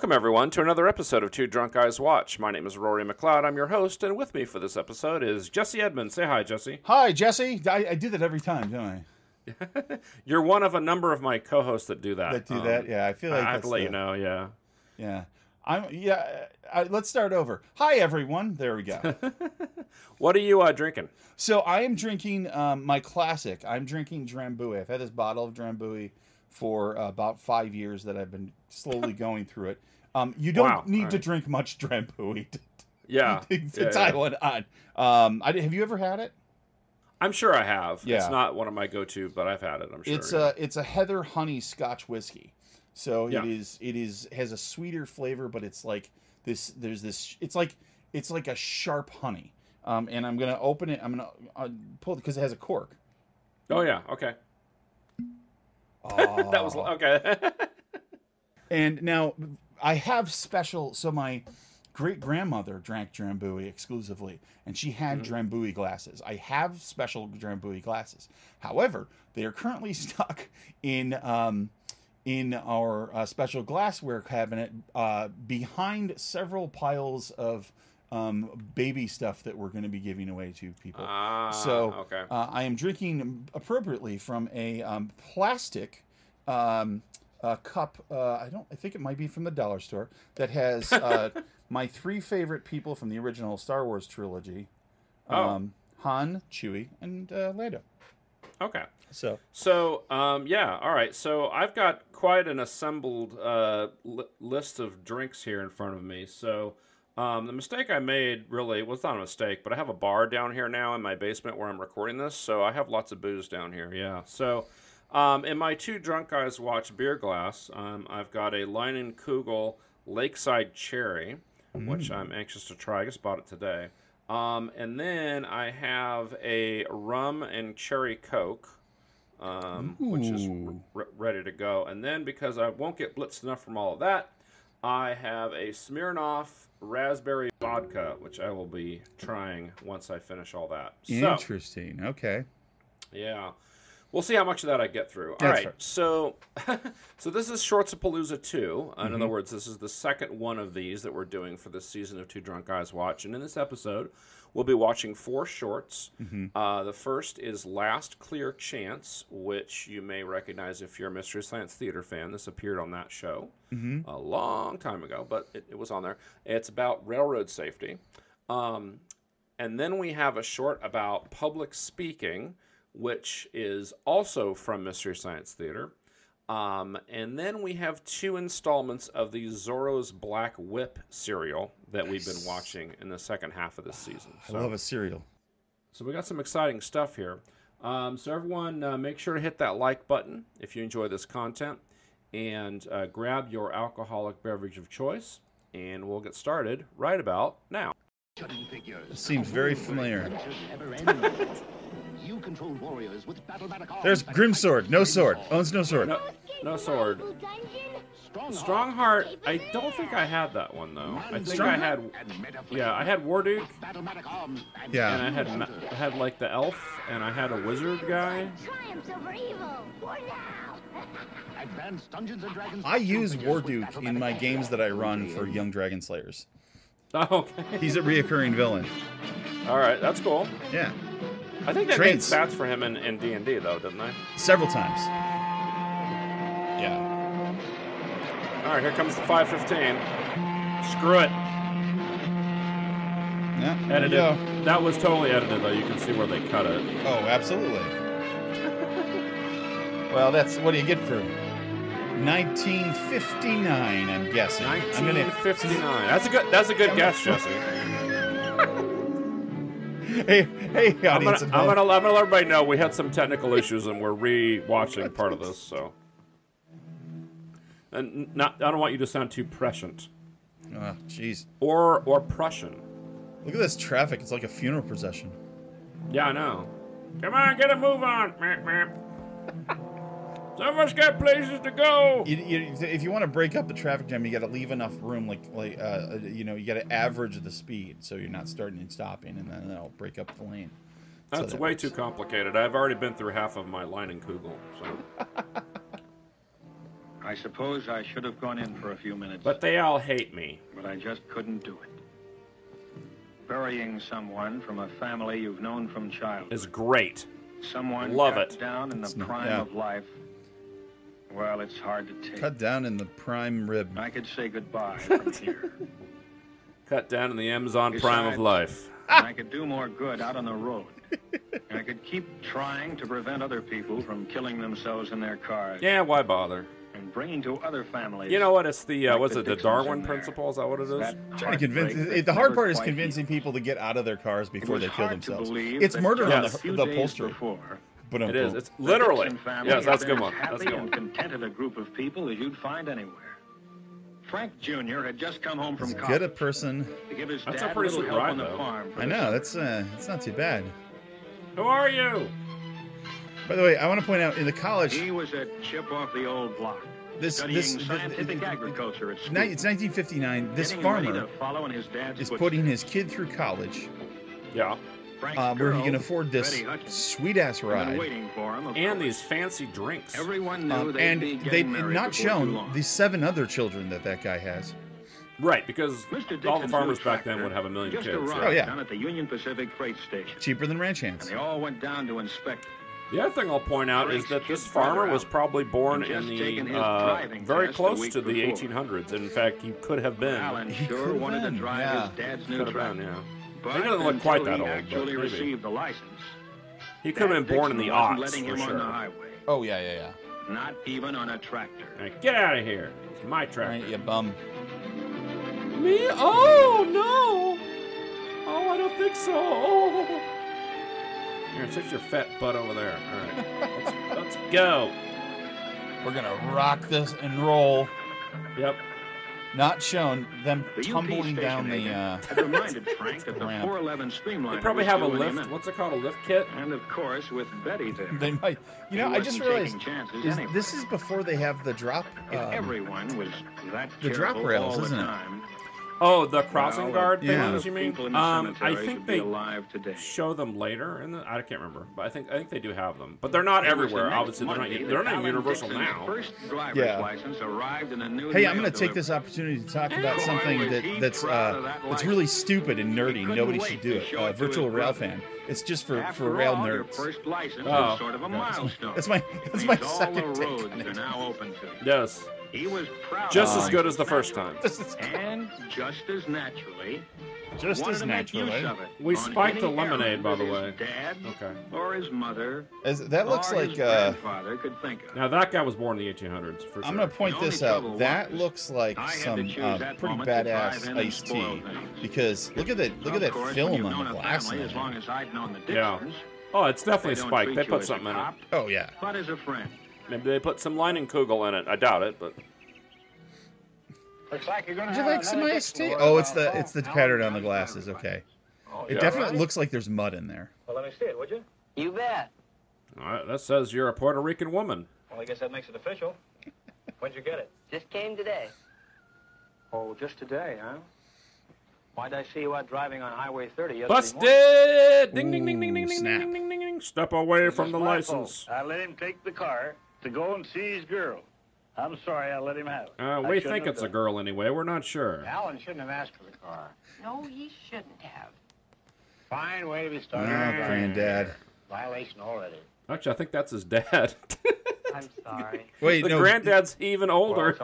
Welcome, everyone, to another episode of Two Drunk Guys Watch. My name is Rory MacLeod. I'm your host, and with me for this episode is Jesse Edmund. Say hi, Jesse. Hi, Jesse. I do that every time, don't I? You're one of a number of my co-hosts that do that. Yeah, I feel like I have to let you know, yeah. Yeah. Let's start over. Hi, everyone. There we go. What are you drinking? So I am drinking my classic. I'm drinking Drambuie. I've had this bottle of Drambuie for about 5 years that I've been slowly going through it. You don't need to drink much Drambuie to tie one on. Have you ever had it? I'm sure I have. Yeah. It's not one of my go-to, but I've had it, I'm sure. It's a heather honey Scotch whiskey. So it has a sweeter flavor, but it's like this. There's this. It's like a sharp honey. And I'm gonna open it. I'm gonna pull it because it has a cork. Oh yeah. Okay. Oh. That was okay. And now I have special. So my great grandmother drank Drambuie exclusively, and she had Drambuie glasses. I have special Drambuie glasses. However, they are currently stuck in our special glassware cabinet behind several piles of baby stuff that we're going to be giving away to people. I am drinking appropriately from a plastic cup. I think it might be from the dollar store that has my three favorite people from the original Star Wars trilogy: Han, Chewie, and Lando. Okay. So yeah, all right. So I've got quite an assembled list of drinks here in front of me. So the mistake I made really was not a mistake, but I have a bar down here now in my basement where I'm recording this, so I have lots of booze down here. Yeah. So in my Two Drunk Guys Watch beer glass, I've got a Leinenkugel Lakeside Cherry, which I'm anxious to try. I just bought it today. And then I have a rum and cherry Coke, which is ready to go. And then because I won't get blitzed enough from all of that, I have a Smirnoff raspberry vodka, which I will be trying once I finish all that. Interesting. Okay. Yeah. We'll see how much of that I get through. All right. So this is Shorts-A-PALOOZA 2. In other words, this is the second one of these that we're doing for this season of Two Drunk Guys Watch. And in this episode, we'll be watching 4 shorts. The first is Last Clear Chance, which you may recognize if you're a Mystery Science Theater fan. This appeared on that show a long time ago, but it was on there. It's about railroad safety. And then we have a short about public speaking, which is also from Mystery Science Theater. And then we have 2 installments of the Zorro's Black Whip serial that we've been watching in the second half of this season. I love a cereal. So we got some exciting stuff here. So everyone, make sure to hit that like button if you enjoy this content, and grab your alcoholic beverage of choice, and we'll get started right about now. It seems very familiar. You control warriors with There's Grimsword. No sword. Owns no sword. No sword. Strongheart. I don't think I had that one though. I think I had. Yeah, I had Warduke. Yeah. And I had like the elf, and I had a wizard guy. I use Warduke in my games that I run for Young Dragon Slayers. Oh, okay. He's a reoccurring villain. All right, that's cool. Yeah. I think they made stats for him in D&D, though, didn't they? Several times. Yeah. All right, here comes the 515. Screw it. Yeah. Edited. That was totally edited, though. You can see where they cut it. Oh, absolutely. Well, that's what do you get for 1959? I'm guessing. 1959. That's a good guess, Jesse. Hey, audience! I'm gonna let everybody know we had some technical issues and we're re-watching part of this. So, and I don't want you to sound too prescient. Oh, jeez. Or Prussian. Look at this traffic. It's like a funeral procession. Yeah, I know. Come on, get a move on. Some of us got places to go. If you want to break up the traffic jam, you got to leave enough room. You got to average the speed so you're not starting and stopping, and then that'll break up the lane. That's way too complicated. I've already been through half of my Leinenkugel. So I suppose I should have gone in for a few minutes. But they all hate me. But I just couldn't do it. Burying someone from a family you've known from childhood is great. Someone Love cut it. down in the prime of life. Well, it's hard to take. Cut down in the prime rib. I could say goodbye from here. Cut down in the Amazon prime of life. I could do more good out on the road. And I could keep trying to prevent other people from killing themselves in their cars. Yeah, why bother? And bringing to other families. You know what? It's the like was it the Darwin principle? Is that what it is? Trying to convince. The hard part is convincing people to get out of their cars before they kill themselves. It's murder on the upholstery. But it is. It's literally. Yes, that's a good one. That's a good one. And contented a group of people as you'd find anywhere. Frank Jr. had just come home from college. Get a person. To give his That's dad a pretty sweet ride, though. I know. That's not too bad. Who are you? By the way, I want to point out in the college. He was a chip off the old block. Studying scientific agriculture at school. It's 1959. This farmer is putting his kid through college. Yeah. Where he can afford this sweet-ass ride. And these fancy drinks. Everyone knew and they've not shown the 7 other children that guy has. Right, because all the farmers back then would have a million kids. Oh, yeah. Down at the Union Pacific freight station. Cheaper than ranch hands. And they all went down to inspect. The other thing I'll point out is that this farmer was probably born in the very close to the 1800s. In fact, he could have been. Alan sure wanted to drive his dad's new truck. He doesn't look quite that old, but maybe. Received the license, he could have been born in the aughts, for sure. Oh, yeah. Not even on a tractor. Right, get out of here. It's my tractor. All right, you bum. Me? Oh, no. Oh, I don't think so. Oh. Here, sit your fat butt over there. All right, let's go. We're going to rock this and roll. Yep. Not shown them tumbling down the reminded Frank that the 411 streamliner. They probably have a lift. What's it called? A lift kit? And of course, with Betty there. They might. You know, I just realized this is before they have the drop. Everyone was that the drop rails, isn't it? Oh, the crossing guard things, you mean? I think they show them later, and I can't remember, but I think they do have them, but they're not everywhere. Obviously, they're not universal now. Yeah. Hey, I'm going to take this opportunity to talk about something that's really stupid and nerdy. Nobody should do it. Virtual Railfan. It's just for rail nerds. That's my second take. Yes. He was proud. Just as good as the first time. And just as naturally. We spiked the lemonade, by the way. Dad or his mother. That looks like grandfather could think of. Now that guy was born in the 1800s. For sure. I'm going to point this out. That looks like some pretty badass iced tea. Because look at that film on the glass. Yeah. Oh, it's definitely spiked. They put something in it. Oh yeah. But as a friend. Maybe they put some Leinenkugel in it. I doubt it, but. Looks like you're gonna Would you like some iced tea? Oh, it's the pattern on the glasses. Okay. It definitely looks like there's mud in there. Well, let me see it, would you? You bet. All right, that says you're a Puerto Rican woman. Well, I guess that makes it official. When'd you get it? Just came today. Oh, just today, huh? Why'd I see you out driving on Highway 30 yesterday Busted! Ding, ding, ding, ding, ding, snap. ding, ding, ding, ding. Step away from the license. I let him take the car to go and see his girl. I'm sorry I let him have it. We think it's a girl anyway. We're not sure. Alan shouldn't have asked for the car. No, he shouldn't have. Fine way to be Oh, started. Granddad. Violation already. Actually, I think that's his dad. I'm sorry. Wait, the no. Granddad's even older.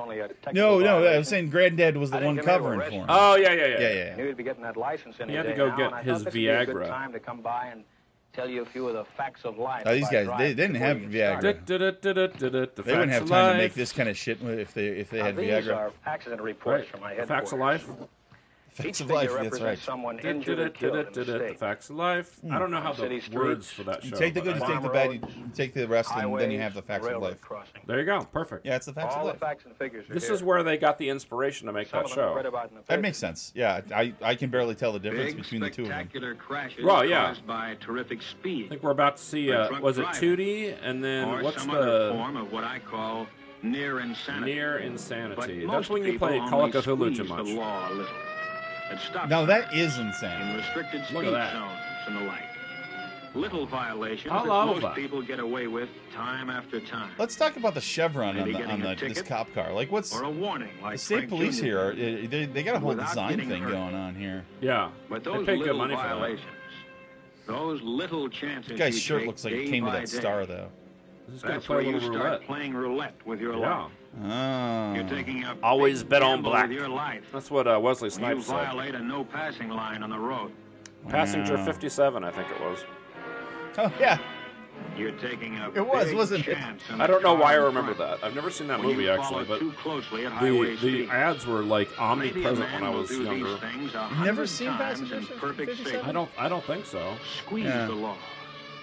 No, I was saying Granddad was the one covering for him. Oh, yeah. Knew he'd be getting that license in He had to go get his Viagra. Good time to come by and tell you a few of the facts of life. Oh, these guys, they didn't have Viagra. They wouldn't have time to make this kind of shit if they had These Viagra. are accident reports from my headquarters. Facts of life. Facts of life, that's right. Someone injured or killed in The mistake. facts of life. I don't know how the words for that show. You take the good, you take the bad, you take the rest, and then you have the facts of railroad life. crossing. There you go. Perfect. Yeah, it's the facts All of the life. facts and figures are This here. is where they got the inspiration to make Some that of them I've read show. about in the That papers. makes sense. Yeah, I can barely tell the difference between the two of them. Spectacular crashes Well, yeah. caused by terrific speed. I think we're about to see, was it driving. 2D? And then Or what's some other the form of what I call near insanity. near But insanity? most That's when you people play only Call of Cthulhu squeeze too the much. law a little. It stops Now that is in insane. restricted Look speed at that. zones and the like. Little violations I that love most that. people get away with time after time. Let's talk about the chevron Maybe on getting a this ticket cop car. Like, what's Or a warning, like the state Frank police Jr. here? They got a whole Without design getting thing hurt. going on here. Yeah. But They those pay good little money for that. violations, those little chances This guy's you shirt take looks like day it came with by that day, star, though. This is gonna That's play where a you little start roulette. playing roulette with your Yeah. life. Oh. You're taking a Always big bet on gamble black. with your life. That's what Wesley When you Snipes said. violate a no passing line on the road, Passenger Wow. 57, I think it was. Oh yeah. you're taking a It was, big wasn't it? chance in I the don't know car why I in remember front. that. I've never seen that When movie you actually, follow but too closely at highway the speed. ads were like Maybe a omnipresent man when I will was do younger. these things You've never 100 seen times Passenger in perfect 57? safety. I don't think so. Squeeze Yeah. the law.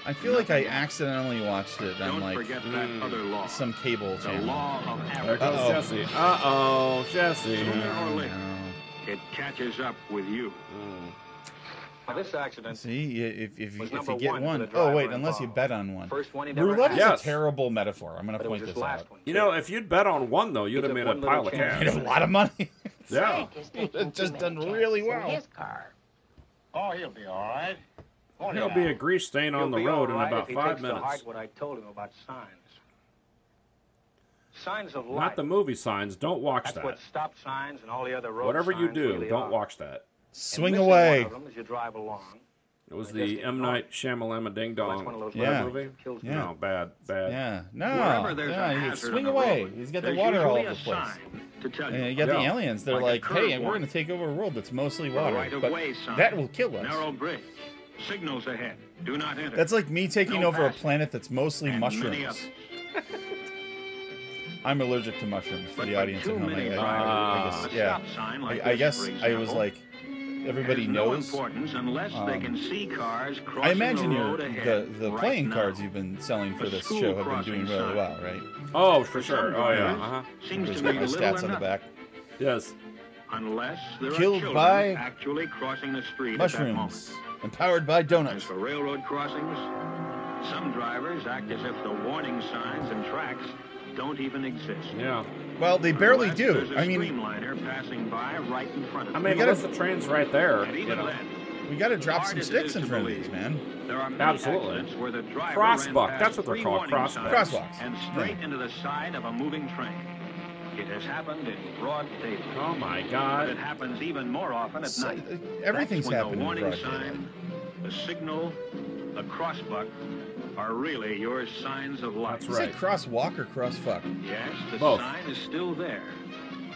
I feel like I accidentally watched it on Don't like forget that other law. some cable The channel. law of There average. goes Uh-oh. Jesse. Uh-oh, Jesse. Sooner or later, No. it catches up with you. Now, this accident, See, if Was you number get one for one, the oh driver wait, unless you involved. bet on one. first one he never Roulette had. is Yes. a terrible metaphor. I'm going to But it was point his this last out. one. You know, if you'd bet on one though, you'd have took made a one pile of little cash. Made a lot of money. Yeah. Frank is taking Just too done many really chances in well. his car. Oh, he'll be all right. Won't he He'll now? be a grease stain on He'll the be road in all right about if he 5 takes to heart minutes. what I told him about signs. Signs of life. Not the movie signs. Don't watch That's that. what stop signs and all the other road Whatever you signs do, really don't are. watch that. Swing And missing away. One of them as you drive along. It was I the guess M. they Night Shyamalama Ding Well, Dong that's one of those Yeah. movie. kills Yeah. No, bad. Yeah. No. Wherever there's a Yeah, you hazard swing on the away. road, He's got the there's water all usually over a the place. sign to tell And you you. got the Yeah. aliens. They're Like a like, curve hey, we're warning. going to take over a world that's mostly A water. right-of-way But sign. that will kill us. Narrow bridge. Signals ahead. Do not enter. That's like me taking No over a passing. planet that's mostly And many mushrooms. others. I'm allergic to mushrooms for But the for audience too at home. many I drivers, guess, a yeah. stop sign like I this, guess for I was example, like, everybody has no knows. importance unless they can see cars crossing I imagine the your road ahead the right playing now. cards you've been selling for A this school show have been crossing doing really sign. well, right? Oh, for For sure. some Oh, yeah. drivers, Uh-huh. seems There's to got be my little stats or on the nothing, back. Yes. unless there Killed are children by actually crossing the street at that moment. Mushrooms. Empowered by As donuts. for railroad crossings, some drivers act as if the warning signs and tracks don't even exist. Yeah. Well, they barely Unless do. there's a I mean, streamliner passing by right in front of I them. mean, gotta- unless the train's right there. And You even know. then, we got to drop hard some as it sticks is in to front of believe, these, man. there are many Absolutely. accidents where the driver Crossbuck, ran past that's what they're 3 called, warning crossbucks. signs Crosswalks. and straight into the side of a moving train. It has happened in broad daylight. Oh my But God. it happens even more often at So, night. everything's That's when happening the in warning broad daylight. sign, the signal, the crossbuck are really your signs of life. That's You said right. crosswalk or crossfuck? Yes, the Both. sign is still there.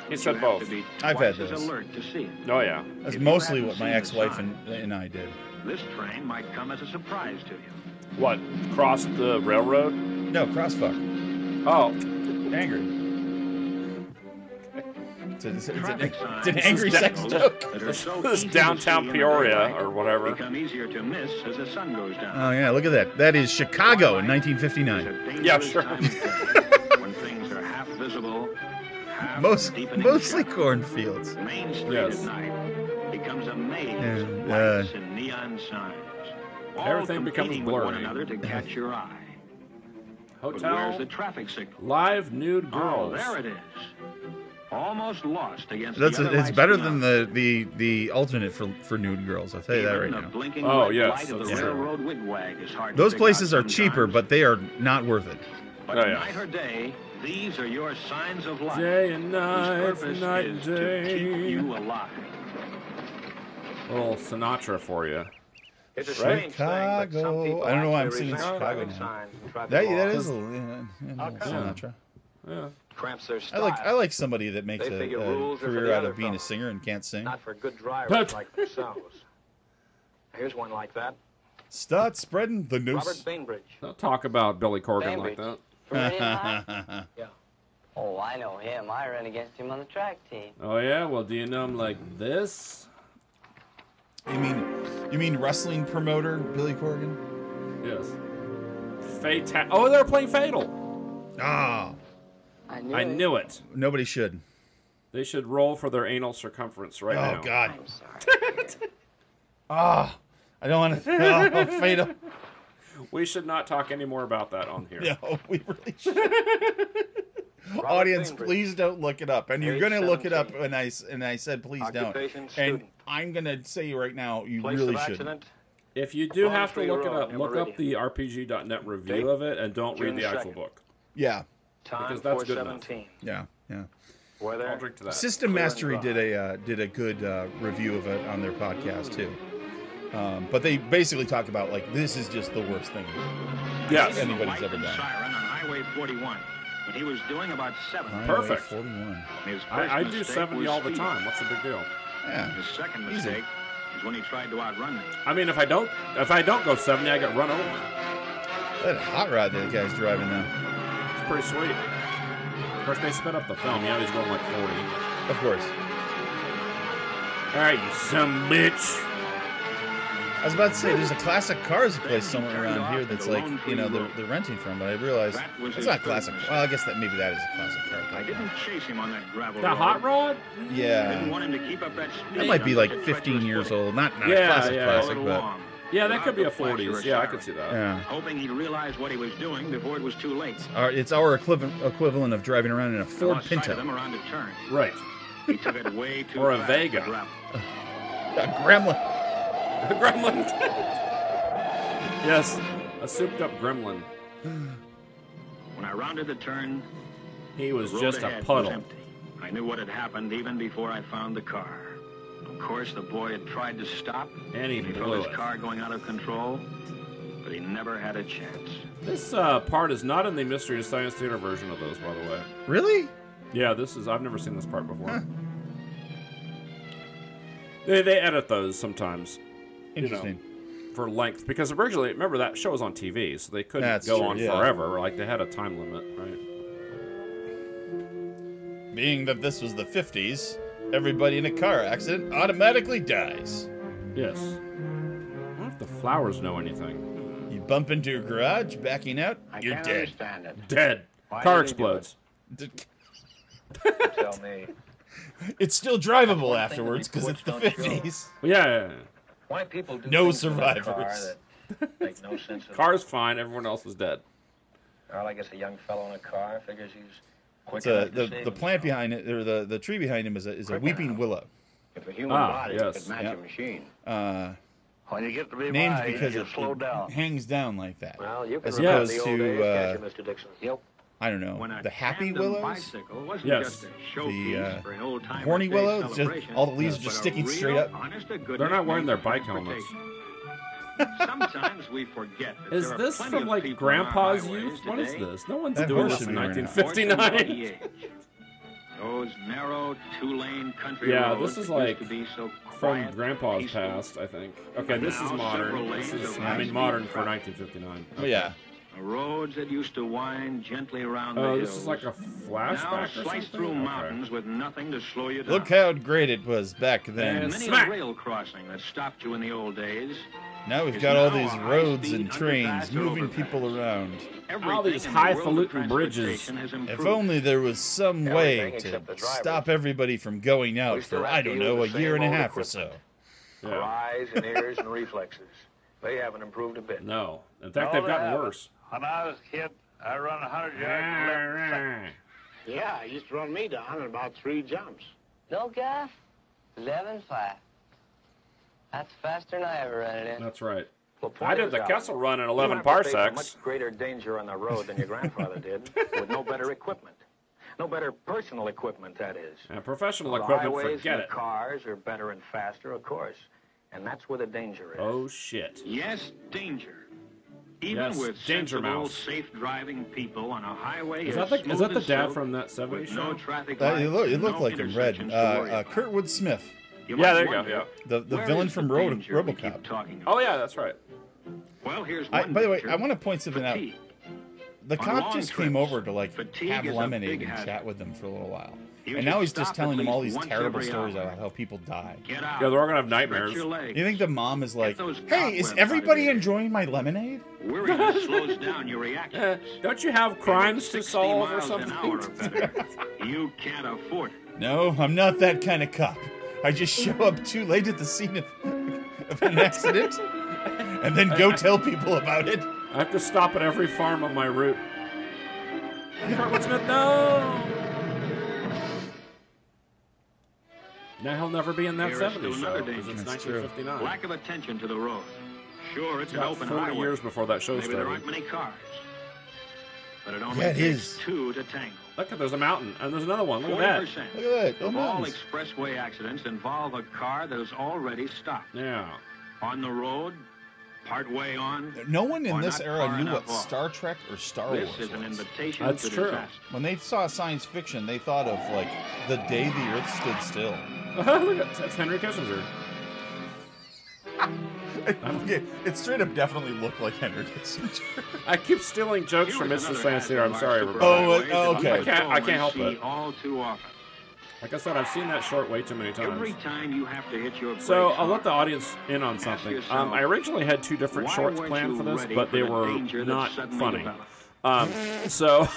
He You said have both. to be I've twice had as this. alert to see it. Oh yeah. That's If you mostly hadn't what my seen the ex-wife sign, and I did. This train might come as a surprise to you. What? Cross the railroad? No, crossfuck. Oh. Angry. It's Traffic an signs angry and sex signals joke. that are so This easy to downtown see in the Peoria daylight or whatever. become easier to miss as the sun goes down. Oh yeah, look at that. That is Chicago in 1959. It's a dangerous Yeah, sure. time of day when things are half visible, half deep in Mostly shadow. cornfields. Main Street Yes. at night becomes a maze Yeah, of lights and neon signs. All Everything becomes competing with one blurry. another to catch your eye. But where's Hotel. the traffic signal? Live nude Oh, girls. there it is. Almost lost against That's the other it's lights better beyond. than the alternate for nude girls. I'll tell you that right Even the now. blinking Oh, red yes, light of the that's true. railroad wigwag is hard to Those pick places out are cheaper, sometimes. but they are not worth it. But Oh, yeah. night or day, these are your signs of life. Day and whose night, purpose night is and to keep day. you alive. Little Sinatra for you. It's a Right? strange thing, but some Chicago. people I don't know why I'm actually singing resent Chicago traffic now. signs and traffic That laws. is a little Sinatra. Yeah. Cramps their I style. like somebody that makes They a figure rules are for career the out other of being a fellas. singer and can't sing. Not for good drivers But- like themselves. Here's one like that. Start spreading the Robert news. Bainbridge. Don't talk about Billy Corgan like Bainbridge. that. From Indiana? Yeah. Oh, I know him. I ran against him on the track team. Oh yeah. Well, do you know him like this? You mean wrestling promoter Billy Corgan? Yes. Fatal. Oh, they were playing Fatal. Ah, I knew it. nobody should. They should roll for their anal circumference right now. Oh God. I'm sorry. Ah, I don't want to. Oh, fatal. We should not talk any more about that on here. No, we really should. Robert Audience, Bainbridge. please don't look it up. And you're Age going to look it up, 17. and I said please don't. Occupation, And student. I'm going to say right now, you Place really of shouldn't. accident, If you do have to look it up, look up the RPG.net review of it and don't read the actual book. Yeah. Because that's good enough. Yeah, yeah. I'll drink to that. System Mastery did a good review of it on their podcast too. But they basically talk about like this is just the worst thing anybody's ever done. Siren on Highway 41, but he was doing about 70. Perfect. 41. I do 70 all the time. What's the big deal? Yeah. His second mistake is when he tried to outrun me. I mean, if I don't go 70, I get run over. That hot rod that guy's driving now. It's pretty sweet. Of course, they sped up the film. Yeah, he's going like 40. Of course. All right, you some bitch. I was about to say, there's a classic cars place somewhere around here that's like, you know, they're renting from, but I realized it's not classic. Well, I guess that maybe that is a classic car. I didn't chase him on that gravel road. The hot rod? Yeah. Didn't want him to keep up that speed. That might be like 15 years old. Not a classic, but... Yeah, that could be a 40s. Yeah, I could see that. Yeah. Hoping he'd realize what he was doing before it was too late. It's our equivalent of driving around in a Ford Pinto. Around a turn. Right. He took it way too or a Vega. A gremlin. A gremlin. Yes, a souped-up gremlin. When I rounded the turn, he was just a puddle. I knew what had happened even before I found the car. Of course, the boy had tried to stop, and he felt his car going out of control, but he never had a chance. This part is not in the Mystery to Science Theater version of those, by the way. Really? Yeah, this is. I've never seen this part before. Huh. They edit those sometimes. Interesting. You know, for length, because originally, remember that show was on TV, so they couldn't go on forever. Like they had a time limit, right? Being that this was the 50s, everybody in a car accident automatically dies. Yes. I wonder if the flowers know anything. You bump into your garage, backing out, you're dead. Dead. Car explodes. Tell me. It's still drivable afterwards because it's the 50s. Yeah. Why people do no survivors. That make no sense. Car's fine. Everyone else is dead. Well, I guess a young fellow in a car figures he's quick. The plant behind it, or the tree behind him, is a weeping willow. If a human body could match a machine. When you get to be named my because age, slow down. It hangs down like that. Well, you can as opposed to Mr. Dixon. Yep. I don't know, the happy willows. Yes. The horny willows. Just all the leaves are just sticking straight up. They're not wearing their bike helmets. Sometimes we forget. Is this from like Grandpa's youth? What is this? No one's doing this in 1959. Those narrow two-lane country roads. This is like so from Grandpa's past, I think. Okay, this is modern. This is, I mean, modern for 1959. Oh yeah. Roads that used to wind gently around the hills. Oh, this is like a flashback now or slice something? through mountains with nothing to slow you down. Look how great it was back then. And many a rail crossing that stopped you in the old days. Now we've got all these roads and trains moving people around. All these highfalutin bridges. If only there was some way to stop everybody from going out for, I don't know, a year and a half or so. Yeah. Eyes and ears and reflexes. They haven't improved a bit. No. In fact, they've gotten worse. When I was a kid, I run 100 yards in 11 seconds. Yeah, it used to run me down in about 3 jumps. No gas? 11.5. That's faster than I ever ran it in. That's right. Well, I did the Kessel run in 11 you parsecs. Much greater danger on the road than your grandfather did, with no better equipment. No better personal equipment, that is. And professional equipment, forget it. Cars are better and faster, of course. And that's where the danger is. Oh, shit. Yes, danger. Even with sensible, safe-driving people on a highway. Is that the dad from that 70s show? No traffic it looked like him, red. Kurtwood Smith. Yeah, there you go. Yeah. The villain from RoboCop. Oh yeah, that's right. Well, here's by the way, I want to point something out. The cop just came over to like have lemonade and chat with them for a little while. And now he's just telling them all these terrible stories about how people die. Yeah, they're all gonna have nightmares. You think the mom is like, hey, is everybody enjoying my lemonade? Slows down your reactions. Don't you have crimes to solve or something? You can't afford it. No, I'm not that kind of cop. I just show up too late at the scene of an accident and then go tell people about it. I have to stop at every farm on my route. Kurtwood Smith, no! Now he'll never be in that 70s show because it's 1959. Lack of attention to the road. Sure, it's an About open 40 highway. years before that show Maybe there started. aren't many cars. But it only Yeah, it takes is. 2 to tango. Look, there's a mountain, and there's another one. Look at that. 40% Look at that. of Oh, all mountains. expressway accidents involve a car that is already stopped. Yeah. On the road, partway on. No one in or this not era far knew enough what off. Star Trek or Star This Wars is an was. invitation That's to true. disaster. When they saw science fiction, they thought of like the day the Earth stood still. Look at that's Henry Kissinger. It straight up definitely looked like Henry Kissinger. I keep stealing jokes from Here's Mr. another Fancy. I'm hazard sorry, of our everybody. Oh, okay. I can't help see it. all too often. Like I said, I've seen that short way too many times. Every time you have to hit your brakes So I'll let hard, the audience in on something. yourself, I originally had 2 different why shorts weren't planned you for this, ready but for they the were danger that not suddenly funny. developed? So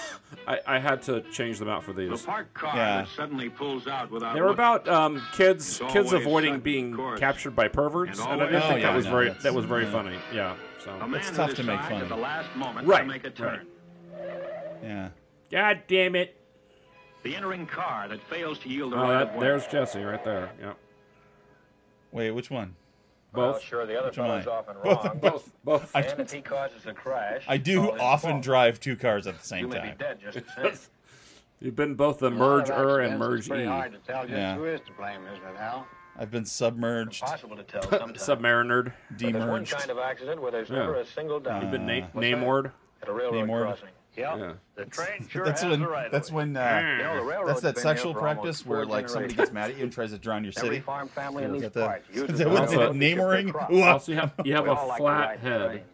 I had to change them out for The these. parked car Yeah. that suddenly pulls out without They were looking. about kids It's kids always avoiding sudden, being of course. captured by perverts, And and I didn't always- think Oh, yeah, that was no, very yeah. funny. Yeah. A So man It's who tough to make decides fun at of. the last moment Right, to make a turn. right. Yeah. God damn it! The entering car that fails to yield the Oh, right of way. there's Jesse right there. Yeah. Wait, which one? Well, Both. sure, the other Which am I? fellow's often Both- wrong. Both. And if he causes a crash, I do it's all his often fault. drive 2 cars at the same You may be time. dead just the same. You've been both the A lot of merge-er and accidents, merge-e. It's pretty hard to tell just Yeah. who is to blame, isn't it, Hal? I've been submerged, Impossible to tell sometimes. Submarinered. But there's one demerged. kind of accident where there's Yeah. never a single doubt. You've been What's Namored. At a railroad Namor. crossing. Yep. Yeah. The train sure That's has when. the right That's of way. when. You know, the railroad's That's that been sexual here for almost practice 4 where like somebody generations. gets mad at you and tries to drown your Every city. farm family in Is these that the- parts is uses that the what's railroad it? to ship their Namoring? crops. Ooh, Also, you have We a all like to flat ride head, trains.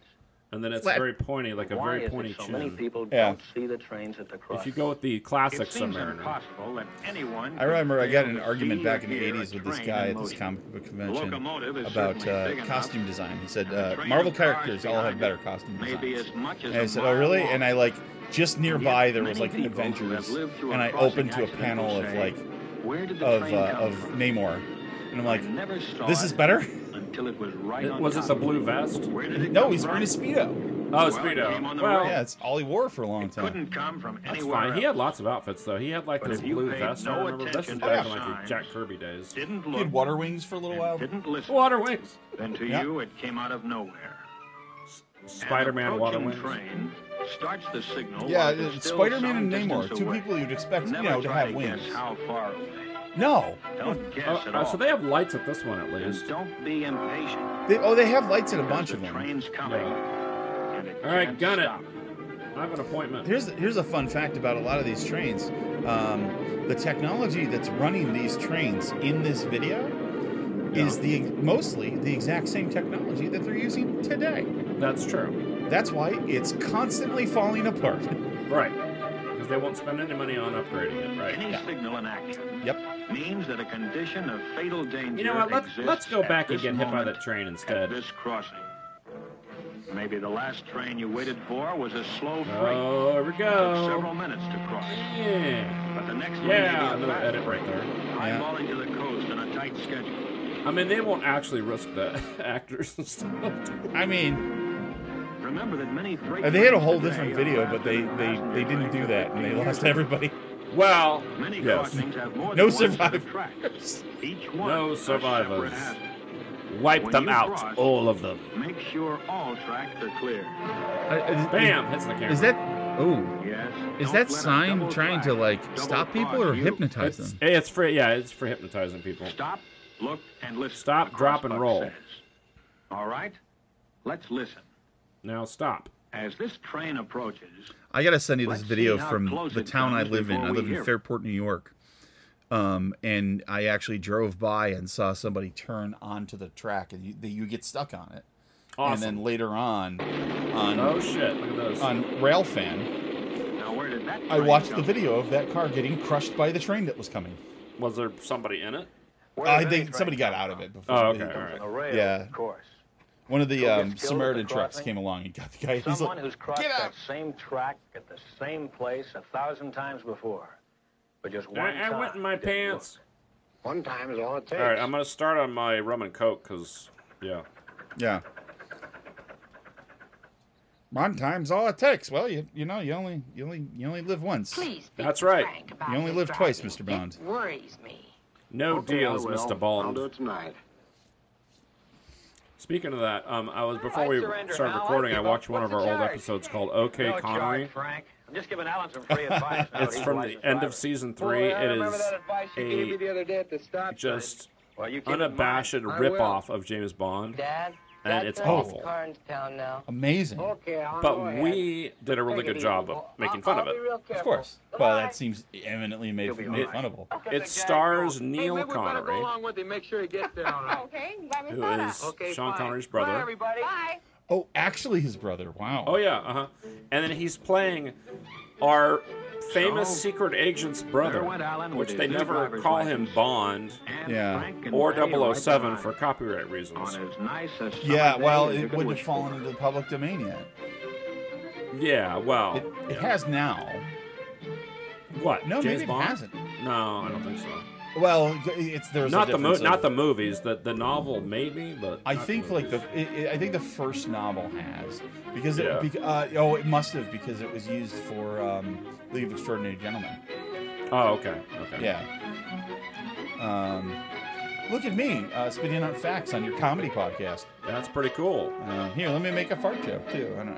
and then it's Flat- very pointy, like a Why very is pointy it so many chin. people Yeah. don't see the trains at the crossing? If you go with the classic It seems Submariner. impossible that anyone I remember I could got fail in an to argument see back or in the hear a 80s with this train guy in at this motion. comic book The convention locomotive is about certainly big costume enough, design. He said and the train Marvel of cars characters all have behind better it costume maybe designs. as much as And I a said, mile "Oh, really?" long. And I like just nearby Yet there was many like an people who have Avengers, lived through a and I crossing opened to a accident panel will of say, like where did the train come of from? Namor, and I'm like, I never saw "This is it better." until it was right on Was top this a of me. blue vest? Where did it No, come he's wearing a from? speedo. Oh, Well, it came on Speedo. the Well, road. Yeah, it's all he wore for a long It time. couldn't come from that's anywhere fine. else. He had lots of outfits, though. He had like But this if you blue paid vest. no I remember this attention is to back the in like signs, the Jack Kirby days. Didn't He look. had water wings for a little and while. Didn't listen. Water wings. Then to Yeah. you, it came out of nowhere. Spider-Man water An wings. approaching train starts the signal. Yeah, while it's still Spider-Man and some Namor, distance 2 away. people you'd expect, Never to try have wings. guess how far away. No. Don't guess at Oh, all. so they have lights at this one at And least. don't be impatient. They have lights in a because bunch the of them. train's coming. Yeah. And it All right, can't gun it. stop. I have an appointment. Here's a fun fact about a lot of these trains. The technology that's running these trains in this video is mostly the exact same technology that they're using today. That's true. That's why it's constantly falling apart. Right. Because they won't spend any money on upgrading it, right? Any signal in action Yep. means that a condition of fatal danger You know what? Let's exists go at back and this get hit by moment that train at instead. this crossing. Maybe the last train you waited for was a slow freight. Oh, here we It took several go. minutes to cross. Yeah. But the next one Yeah, may be a another fast edit one, right there. eyeballing to the coast on a tight schedule. I mean, they won't actually risk the actors and stuff. I mean, Remember that many freight they had a trains whole today different are video, faster but they than passenger didn't do trains that, and they 50 lost years everybody. Well, Many yes. crossings have more No than one set of survivors. tracks. Each one No a survivors. separate hazard. Wipe When them you out, cross, all of them. Make sure all tracks are clear. Bam! Hits the camera. Is that? Oh, Yes. is don't that let a sign double trying to track like double stop people cross or you. hypnotize It's, them? it's for it's for hypnotizing people. Stop, look, and listen. Stop, the drop, and crossbuck roll. says. All right, let's listen. Now stop. As this train approaches, I gotta send you this Let's video see how from close the it town I comes live in. before I we live in hear it. Fairport, New York. And I actually drove by and saw somebody turn onto the track, and you get stuck on it. Awesome. And then later on Oh shit! Look at this. on Railfan, now where did that I train watched come the video of that car getting crushed by the train that was coming. Was there somebody in it? I think somebody got out of it before. Oh, okay, all right. A rail, Yeah. of course. One of the Who gets killed at the Samaritan trucks crossing? came along and got the guy. He's Someone like, who's crossed "Get that out!" same track at the same place 1,000 times before. But just one I time. went in my he didn't pants. One time is all it takes. All right, I'm gonna start on my rum and coke because, yeah. Yeah. One time's all it takes. Well, you only live once. Please be That's right. frank about You only your live twice, driving. Mr. Bond. It worries me. No Okay, I deals, will. Mr. I'll do Bond. it tonight. Speaking of that, I was before we started recording. I watched one of our old episodes called "Okay, Connery." Frank. I'm just giving Alan some free advice. It's from the end of season 3. It is just unabashed rip-off of James Bond. Dad, and it's awful. Now. Amazing. Okay, But we did a really good job of making fun of it. Of course. Well, that seems eminently made funnable. It stars Neil Go Connery, along with him, make sure he gets there all right. Okay, you got me who set is up. Sean Connery's Bye, brother. everybody. Bye. Oh, actually his brother. Wow. Oh yeah, and then he's playing our famous secret agent's brother, which they never call him Bond or 007 for copyright reasons. Yeah, well, it wouldn't have fallen into the public domain yet. Yeah, well, it has now. What? No, James maybe Bond? it hasn't. No, I don't think so. Well, there's not a difference not the movies. The novel maybe, but I think like I think the first novel has because Yeah. it must have because it was used for League of Extraordinary Gentlemen. Oh, okay. Yeah. Look at me spitting out facts on your comedy podcast. That's pretty cool. Here, let me make a fart joke too. I don't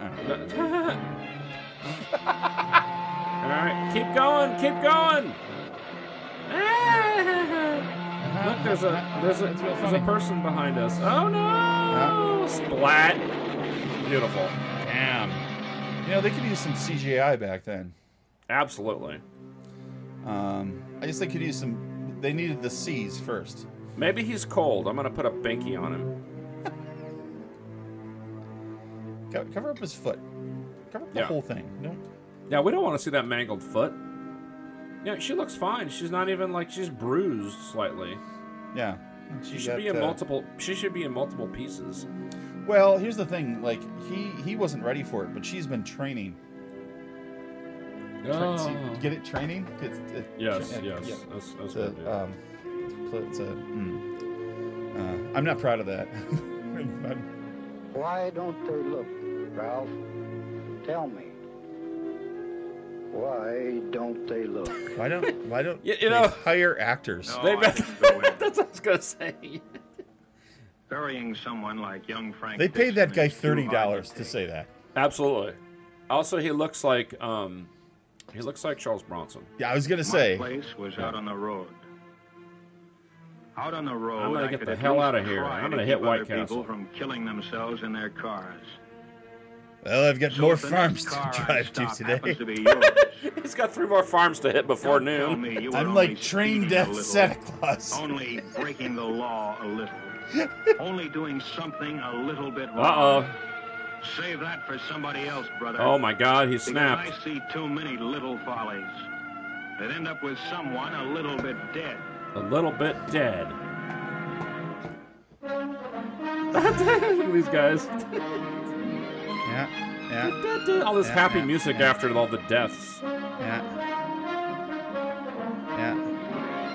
All right, keep going, keep going. Look, there's a person behind us. Oh no! Splat. Beautiful. Damn. You know, they could use some CGI back then. Absolutely. I guess they could use some. They needed the C's first. Maybe he's cold. I'm gonna put a binky on him. Cover up his foot. Cover up the whole thing. No. Yeah, we don't want to see that mangled foot. Yeah, she looks fine. She's not even like she's bruised slightly. Yeah. She should be in multiple. She should be in multiple pieces. Well, here's the thing. Like he wasn't ready for it, but she's been training. See, get it? Training? Yes. Yeah. That's good. I'm not proud of that. Why don't they look, Ralph? Tell me. Why don't they look? Why don't you they know, hire actors? No, that's what I was gonna say. Burying someone like young Frank. They paid that guy Dixon is too hard $30 to say that. Absolutely. Also, he looks like Charles Bronson. Yeah, I was gonna say. My place was out on the road. Out on the road, I'm gonna I get could the at hell least out of here. try I'm to gonna hit keep White other Castle. people from killing themselves in their cars. Well, I've got So more if the farms next to car I drive to stop today. happens to be yours, He's got 3 more farms to hit before don't tell noon. me you were I'm only like train speeding a death little, Santa Claus. Only breaking the law a little. Only doing something a little bit wrong. Uh-oh. Save that for somebody else, brother. Oh my God, he Because snapped. I see too many little follies that end up with someone a little bit dead. A little bit dead. Look at these guys. Yeah. All this happy music after all the deaths. Yeah.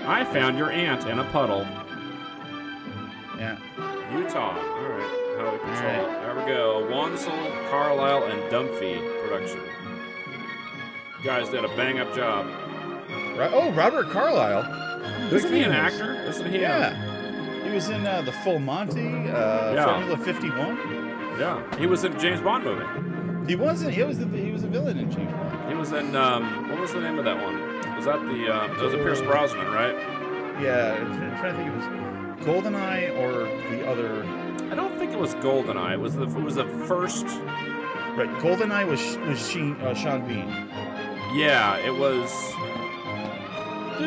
I found your aunt in a puddle. Yeah. Utah. All right. Highway Patrol. There we go. Wansel, Carlisle, and Dunphy production. You guys did a bang-up job. Oh, Robert Carlyle. Isn't he an actor? Isn't he? Yeah. He was in the Full Monty, Formula 51. Yeah. He was in a James Bond movie. He wasn't. He was a villain in James Bond. He was in what was the name of that one? Was that the it was a Pierce Brosnan, right? Yeah, I'm trying to think. It was GoldenEye or the other. I don't think it was GoldenEye. It was the first. Right, GoldenEye was Sean Bean. Yeah, it was. I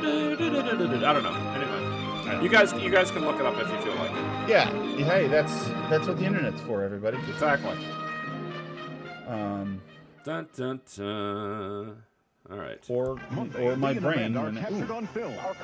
don't know. Anyway, you guys can look it up if you feel like it. Yeah. Hey, that's what the internet's for, everybody. Exactly. Dun dun dun. All right. Or my brain.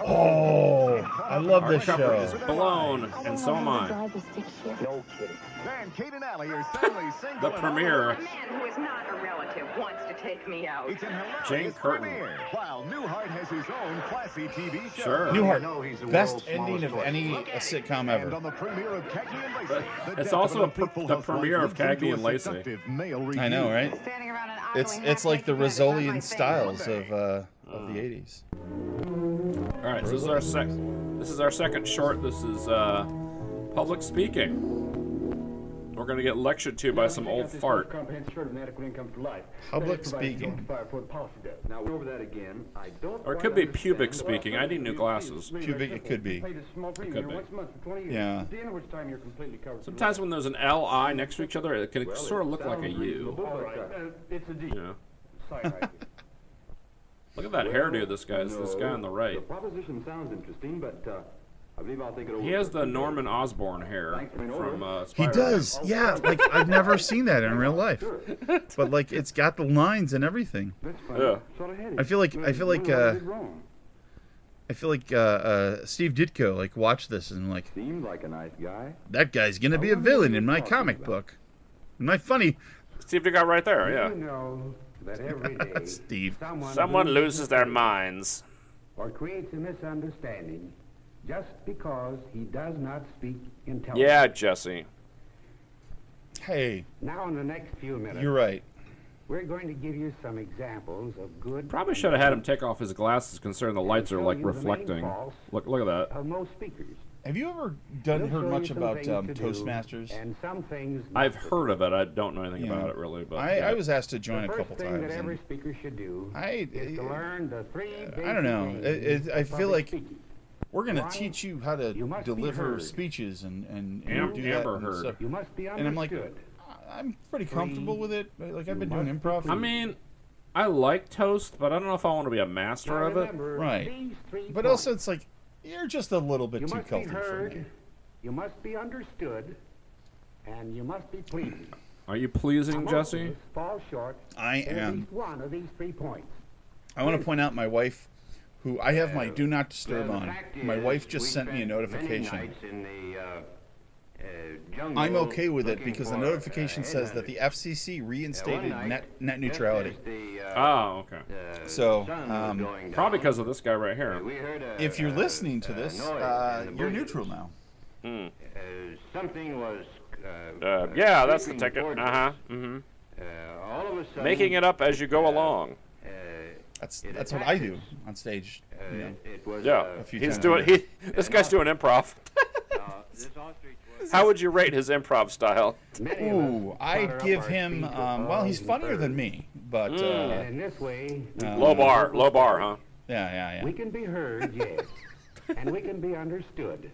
Oh, I love this Our cover is show. blown, and so am I. No kidding. Van Kate and Allie are suddenly single. The premiere. A man who is not a relative wants to take me out. It's an hilarious Jane Curtin. premiere, while Newhart has his own classy TV show. Sure. Newhart, best ending of any sitcom And ever. on the premiere of Cagney and Lacey, the It's death also of an the premiere of Cagney and Lacey. seductive male I know, right? Standing around and It's like the Rosolian styles of the 80s. All right. So this is our second short. This is public speaking. We're going to get lectured to by some old fart. Public speaking. Or it could be pubic speaking. I need new glasses. Pubic, it could be. It could be. Yeah. Sometimes when there's an L-I next to each other, it can sort of look like a U. Yeah. Look at that hairdo this guy on the right. The proposition sounds interesting, but I believe I'll think it over. He has the Norman Osborn hair from He does, yeah. Like I've never seen that in real life, but like it's got the lines and everything. Yeah. I feel like Steve Ditko like watched this and like seems like a nice guy. That guy's gonna be a villain in my comic book. My funny. Steve Ditko right there, yeah. You know that every day Steve. Someone loses their minds or creates a misunderstanding just because he does not speak intelligently. Yeah, Jesse. Hey. Now in the next few minutes. You're right. We're going to give you some examples of good. Probably should have had him take off his glasses, considering the lights are like reflecting. Look at that. Of most speakers. Have you ever heard much about Toastmasters? And some things I've heard of it. I don't know anything about it really. But I was asked to join a couple times. The first thing that every speaker should do is to learn the three basic I don't know. I feel like we're going to One, teach you how to deliver speeches and do that. And stuff. You must be understood. And I'm like, I'm pretty comfortable with it. Like I've been doing improv. I mean, I like toast, but I don't know if I want to be a master of it. Right. But also, it's like you're just a little bit too culty for me. You must be understood, and you must be pleasing. Are you pleasing, Jesse? Fall short. I am. At least one of these 3 points. I want to point out my wife, who I have my Do Not Disturb on. My wife just sent me a notification. I'm okay with it because the notification says that the FCC reinstated net neutrality. Oh, okay. So, probably because of this guy right here. If you're listening to this, you're neutral now. Something was. Yeah, that's the ticket. Making it up as you go along. That's what I do on stage. You know, yeah, he's doing. This guy's doing improv. How would you rate his improv style? Ooh, I'd give him. Well, he's funnier than me, but in this way, low bar, huh? Yeah. We can be heard, yes, and we can be understood,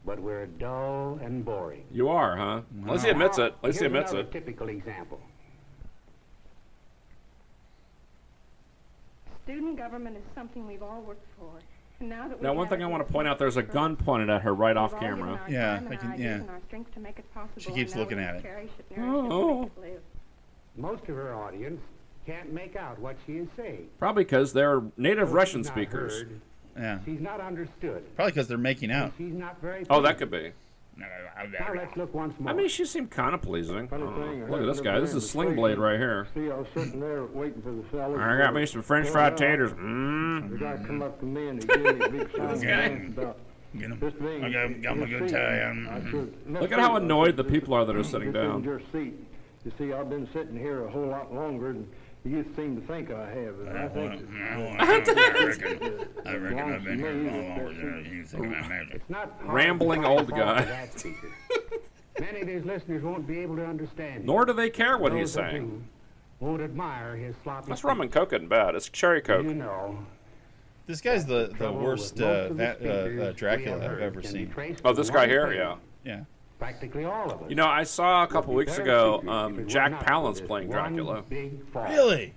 but we're dull and boring. You are, huh? At least he admits it. At least he admits it. Typical example. Student government is something we've all worked for. Now, one thing I want to point out: there's a gun pointed at her right off camera. Yeah, she keeps looking at it. Oh. Most of her audience can't make out what she is saying. Probably because they're native Russian speakers. Yeah. She's not understood. Probably because they're making out. She's not very. Oh, that could be. Now let's look once more. I mean, she seemed kind of pleasing. Look at this guy. This is Sling Blade right here. See, I was sitting there waiting for the fellas. I got me some French fried taters. The guy come up to me and he gave me a big sign about this thing. I got my good tie on. Look at how annoyed the people are that are sitting down. Your seat. You see, I've been sitting here a whole lot longer than you seem to think I have. And I reckon I've been here longer than you think I imagine. It's not rambling old guy. Many of his listeners won't be able to understand. Nor do they care what he's saying. Won't admire his sloppy. That's rum and coke isn't bad. It's cherry coke. You know. This guy's the worst Dracula I've ever seen. Oh, this guy here? Yeah. Yeah. Practically all of us. You know, I saw a couple weeks ago Jack Palance playing Dracula. Really?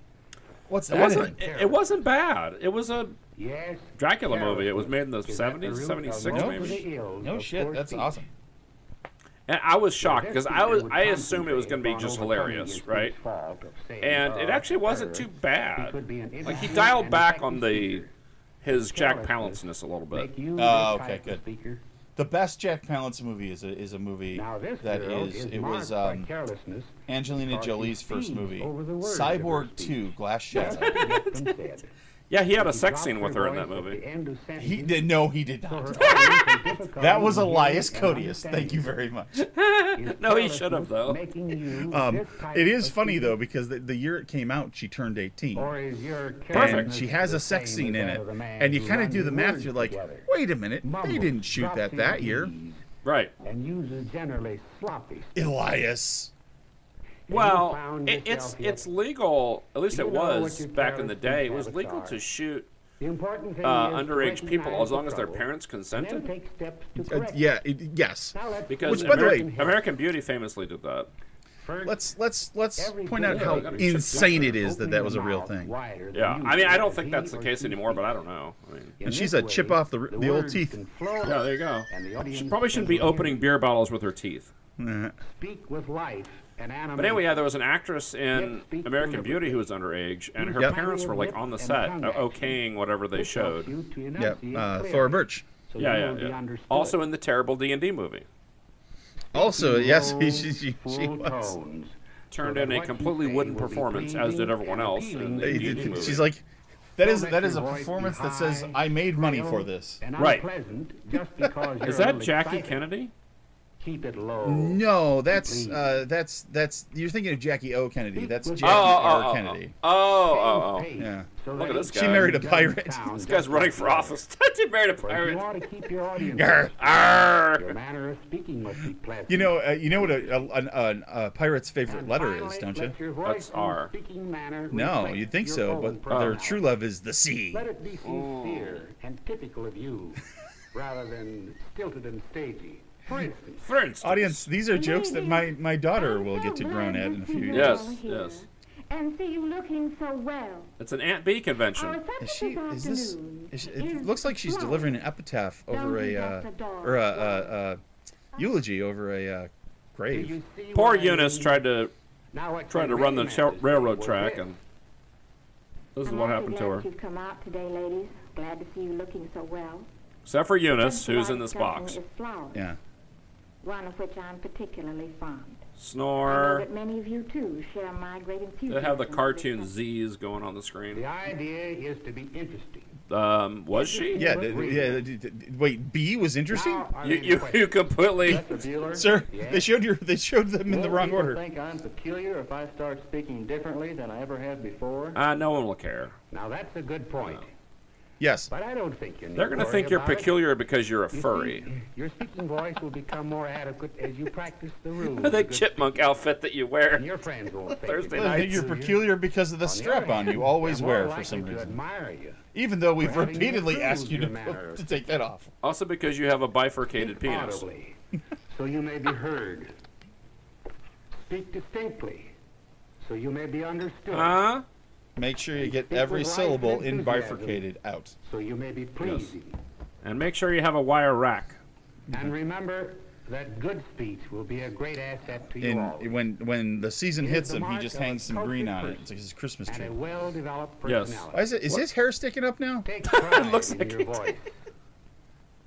What's that? It wasn't bad. It was a Dracula movie. It was made in the 70s, 76 maybe. No shit. That's awesome. And I was shocked because I assumed it was going to be just hilarious, right? And it actually wasn't too bad. Like he dialed back on his Jack Palance-ness a little bit. Oh, okay, good. The best Jack Palance movie is a movie that was Angelina Jolie's first movie, Cyborg 2: Glass Shadow. Yeah, he had a sex scene with her in that movie. He did. No, he did not. That was Elias Codius. Thank you very much. No, he should have though. It is funny though because the year it came out, she turned 18. Perfect. She has a sex scene in it, and you kind of do the math. You're like, wait a minute, they didn't shoot that year. Right. And uses generally sloppy. Elias. Well, it's legal. At least it was back in the day. It was legal to shoot underage people as long as their parents consented. Yes. Because by the way, American Beauty famously did that. Let's point out how insane it is that was a real thing. Yeah, I mean, I don't think that's the case anymore, but I don't know. I mean, and she's a chip off the old teeth. Yeah, there you go. She probably shouldn't be opening beer bottles with her teeth. Speak with life. But anyway, yeah, there was an actress in American Beauty who was underage, and her parents were like on the set, okaying whatever they showed. Yep, Thora Birch. Yeah. Also in the terrible D&D movie. Also, yes, she was. Turned in a completely wooden performance, as did everyone else. In the D&D movie. She's like, that is a performance that says, I made money for this. Right. Is that Jackie Kennedy? Keep it low. No, that's you're thinking of Jackie O. Kennedy. That's Jackie R. Kennedy. Yeah. Look at this guy. She married a pirate. This guy's running for office. She married a pirate. You ought to keep your audience. Your manner of speaking must be pleasant. You know what a pirate's favorite letter is, don't you? That's R. No, you'd think so, but their true love is the sea. Let it be sincere and typical of you, rather than stilted and stagey. For instance. Audience, these are jokes that my daughter will get to groan at in a few years. Yes. And see you looking so well. It's an Aunt Bee convention. It looks like she's delivering an epitaph over a eulogy over a grave. Poor Eunice tried to run the railroad track, and this is what happened to her. You've come out today, ladies. Glad to see you looking so well. Except for Eunice, who's in this box. Yeah. One of which I'm particularly fond. Snore. I know that many of you too share my great enthusiasm. They have the cartoon Z's going on the screen. The idea is to be interesting. Was she? Yeah. Wait, B was interesting? You completely. Sir, they showed them in the wrong order. Think I'm peculiar if I start speaking differently than I ever have before? No one will care. Now that's a good point. Yes. But I don't think you need They're going to think you're peculiar because you're a furry. Your speaking voice will become more adequate as you practice the rules. The chipmunk outfit that you wear. And your friends won't Thursday nights. I think you're peculiar because of the strap-on you always wear for some reason. Even though we've repeatedly asked you to take that off. Also because you have a bifurcated penis. So you may be heard. Speak distinctly, so you may be understood. Make sure you get every syllable in bifurcated out. So you may be pleasing. Yes. And make sure you have a wire rack. And remember that good speech will be a great asset to you all. When the season hits him, he just hangs some green on it. It's like his Christmas tree. And a well-developed personality. Yes. Is his hair sticking up now? Take pride it looks like in your voice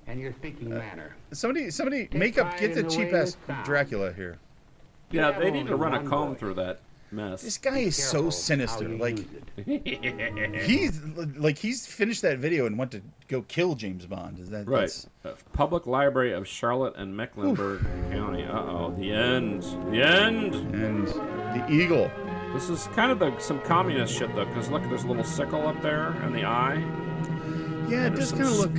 and your speaking manner. Somebody, get the cheap-ass Dracula here. Yeah, they need to run a comb through that mess. This guy is so sinister. Like he's finished that video and went to go kill James Bond. Is that right? Public Library of Charlotte and Mecklenburg County. The end. The end. And the eagle. This is kind of some communist shit though, because look, there's a little sickle up there and the eye. Yeah, it does kind of look.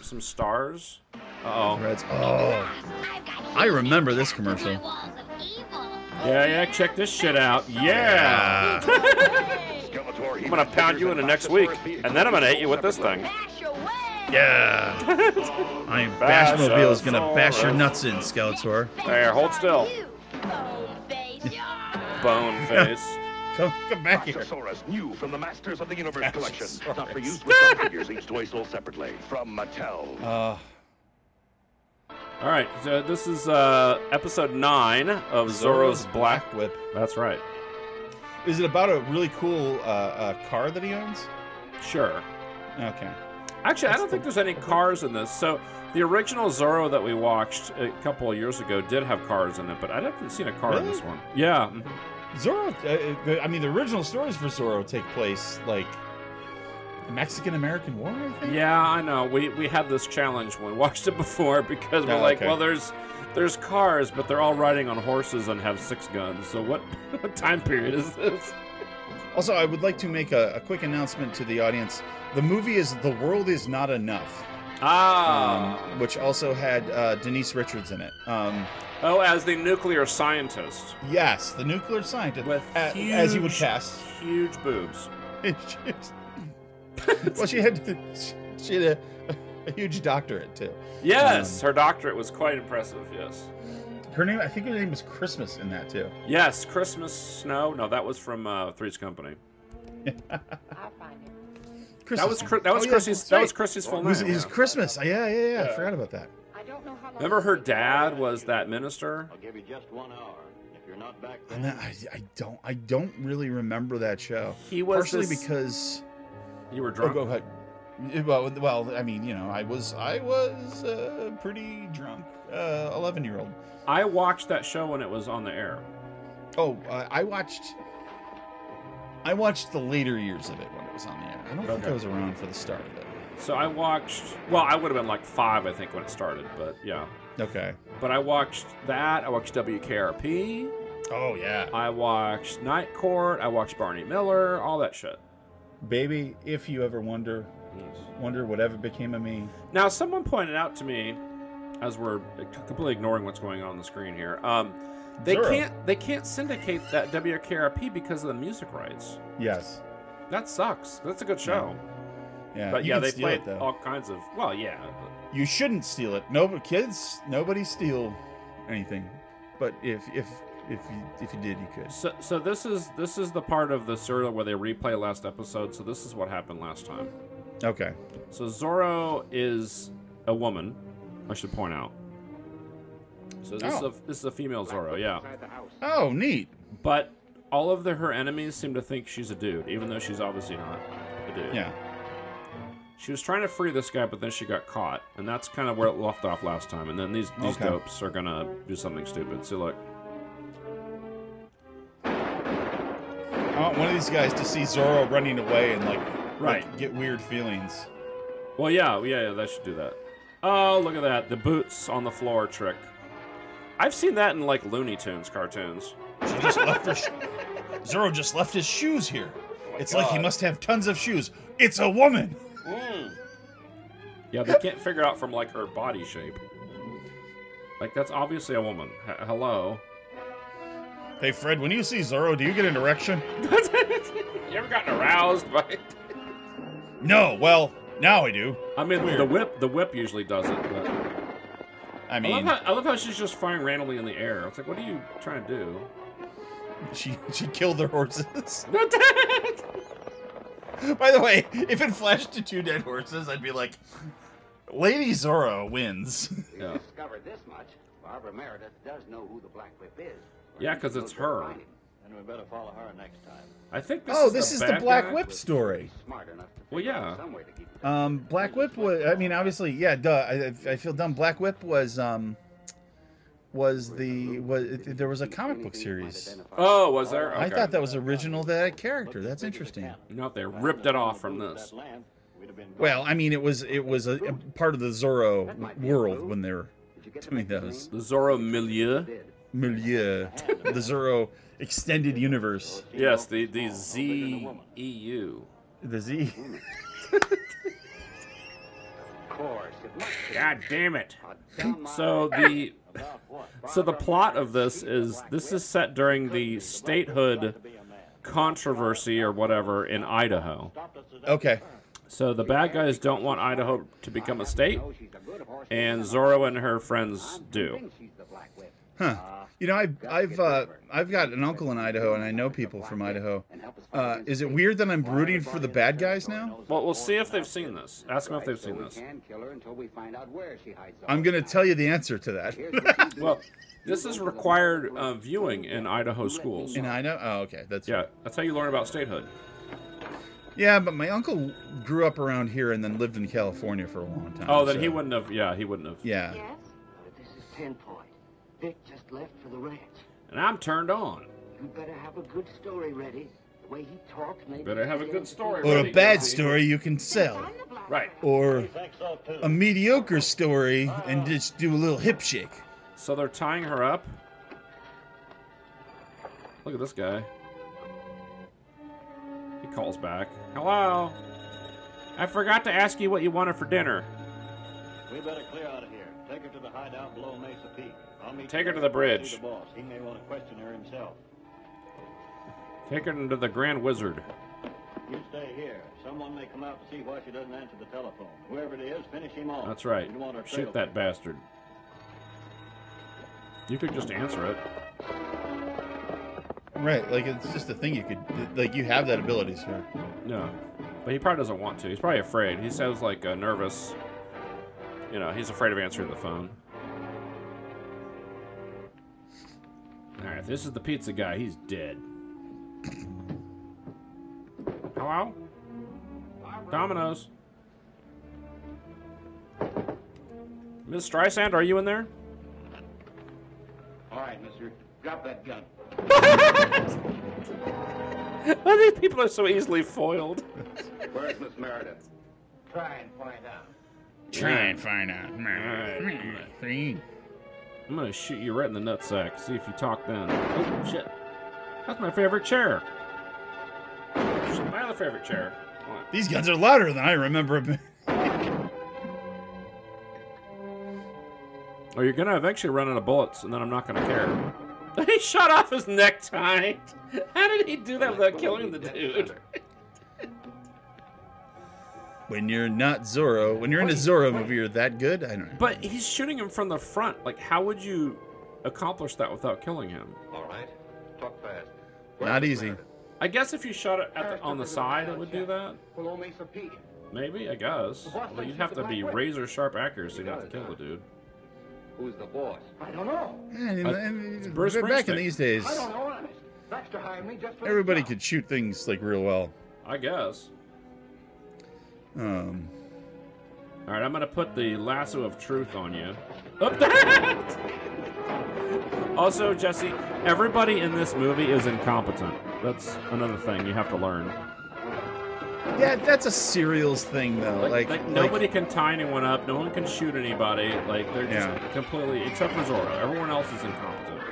Some stars. Reds. Oh, I remember this commercial. Yeah, check this shit out. Yeah! I'm gonna pound you into next week, and then I'm gonna hit you with this thing. Yeah! Bashmobile's gonna bash your nuts in, Skeletor. There, hold still. Bone face. Come back here. Accessories new from the Masters of the Universe collection. Not for use with some figures, each toy sold separately. From Mattel. All right, so this is episode 9 of Zorro's Black Whip. That's right. Is it about a really cool car that he owns? Sure. Okay. Actually, I don't think there's any cars in this. So the original Zorro that we watched a couple of years ago did have cars in it, but I haven't seen a car in this one. Yeah. Zorro, the original stories for Zorro take place like the Mexican-American War, I think? Yeah, I know. We had this challenge when we watched it before because we're like, well, there's cars, but they're all riding on horses and have 6 guns. So what time period is this? Also, I would like to make a quick announcement to the audience. The movie is The World Is Not Enough. which also had Denise Richards in it. As the nuclear scientist. Yes, the nuclear scientist. With as you would cast. Huge boobs. Well, she had a huge doctorate, too. Yes, her doctorate was quite impressive, yes. I think her name was Christmas in that, too. Yes, Christmas Snow. No, that was from Three's Company. I'll find it. That was Chrissy's full name. It was Christmas. Yeah. I forgot about that. I don't know how long. Remember her dad was that minister? I'll give you just 1 hour. If you're not back And I don't really remember that show. He was partially because you were drunk. Oh, go ahead. Well, I mean, I was pretty drunk 11-year-old. I watched that show when it was on the air. Oh, I watched the later years of it when it was on the air. I don't think I was around for the start of it. So I watched. Well, I would have been like 5, I think, when it started. But yeah. Okay. But I watched that. I watched WKRP. Oh yeah. I watched Night Court. I watched Barney Miller. All that shit. Baby, if you ever wonder whatever became of me. Now, someone pointed out to me, as we're completely ignoring what's going on the screen here, they can't syndicate that WKRP because of the music rights. Yes. That sucks. That's a good show. Yeah. But yeah, they played all kinds of. Well, yeah. You shouldn't steal it. Nobody steal anything. But if you did, you could. So this is the part of the serial where they replay last episode. So this is what happened last time. Okay. So Zorro is a woman, I should point out. So this is a female Zorro, yeah. Oh, neat. But all of her enemies seem to think she's a dude, even though she's obviously not a dude. Yeah. She was trying to free this guy, but then she got caught, and that's kind of where it left off last time. And then these dopes are gonna do something stupid. So look. I want one of these guys to see Zorro running away and like get weird feelings. Well, yeah, they should do that. Oh, look at that, the boots on the floor trick. I've seen that in like Looney Tunes cartoons. She just left Zorro just left his shoes here. It's like he must have tons of shoes. It's a woman. Yeah, they can't figure out from like her body shape. Like that's obviously a woman. Hello. Hey Fred, when you see Zorro, do you get an erection? You ever gotten aroused by it? No. Well, now I do. I mean, the whip usually does it. But I mean, I love how she's just firing randomly in the air. It's like, what are you trying to do? She killed their horses. By the way, if it flashed to 2 dead horses, I'd be like, Lady Zorro wins. Yeah. Discovered this much. Barbara Meredith does know who the Black Whip is. Yeah, because it's her. Then we better follow her next time. I think this is the Black Whip story. Well, yeah. Black Whip was. I mean, obviously, yeah. Duh. I feel dumb. Black Whip was. There was a comic book series. Oh, was there? Okay. I thought that was original to that character. That's interesting. No, they ripped it off from this. Well, I mean, it was a part of the Zorro world when they were doing those. The Zorro milieu. The Zorro extended universe. Yes, the ZEU. The Z. God damn it! So the plot of this is set during the statehood controversy or whatever in Idaho. Okay. So the bad guys don't want Idaho to become a state, and Zorro and her friends do. Huh. You know, I've got an uncle in Idaho, and I know people from Idaho. Is it weird that I'm rooting for the bad guys now? Well, we'll see if they've seen this. Ask them if they've seen this. I'm going to tell you the answer to that. Well, this is required viewing in Idaho schools. In Idaho? Oh, okay. That's how you learn about statehood. Yeah, but my uncle grew up around here and then lived in California for a long time. Oh, then he wouldn't have. Yeah, he wouldn't have. Yeah. Yes? This is 10 Point. Vic just left for the ranch. And I'm turned on. You better have a good story ready. The way he talks, maybe. Better have a good story Or ready. a bad story you can sell. Right. Or a mediocre story and just do a little hip shake. So they're tying her up. Look at this guy. He calls back. Hello. I forgot to ask you what you wanted for dinner. We better clear out of here. Take her to the hideout below Mesa Peak. I'll meet Take her to the bridge. the boss. He may want to question her himself. Take her into the Grand Wizard. You stay here. Someone may come out to see why she doesn't answer the telephone. Whoever it is, finish him off. That's right. We don't want her Shoot that bastard. You could just answer it. Right, like it's just a thing you could, like you have that ability, sir. No, but he probably doesn't want to. He's probably afraid. He sounds like nervous. You know, he's afraid of answering the phone. All right, this is the pizza guy. He's dead. Hello? Domino's. Miss Streisand, are you in there? All right, mister. Drop that gun. Why these people are so easily foiled? Where's Miss Meredith? Try and find out. Try and find out. I'm gonna shoot you right in the nutsack. See if you talk then. Oh shit! That's my favorite chair. My other favorite chair. These guns are louder than I remember. Oh, you're gonna eventually run out of bullets, and then I'm not gonna care. He shot off his necktie. How did he do that without killing the dude? When you're not Zorro, when you're in a Zorro movie, you're that good? I don't know. But he's shooting him from the front. Like, how would you accomplish that without killing him? All right. Talk fast. Not easy. I guess if you shot it at on the side, it would do that. Below Mesa Peak. Maybe, I guess. But you'd have to be razor-sharp accuracy not to kill the dude. Who's the boss? I don't know. And Bruce back in Springsteen. these days, I don't know, honest. Baxter hired me just for everybody this could shoot things like real well. I guess. All right, I'm gonna put the lasso of truth on you. Also, Jesse, everybody in this movie is incompetent. That's another thing you have to learn. Yeah, that's a serials thing, though. Like nobody can tie anyone up. No one can shoot anybody. Like, they're just completely... Except for Zorro. Everyone else is incompetent.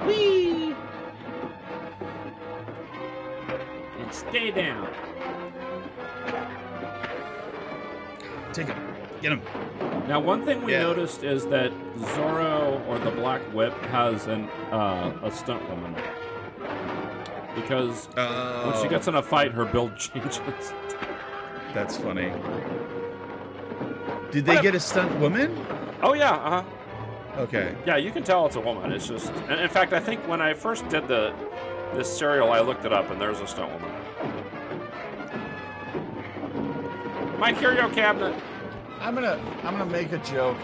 Whee! And stay down. Take him. Get him. Now, one thing we noticed is that Zorro, or the Black Whip, has a stunt woman. Because when she gets in a fight, her build changes. That's funny. Did they get a stunt woman? Oh, yeah. Uh-huh. Okay. Yeah, you can tell it's a woman. It's just... And in fact, I think when I first did this serial, I looked it up, and there's a stunt woman. My curio cabinet. I'm gonna make a joke.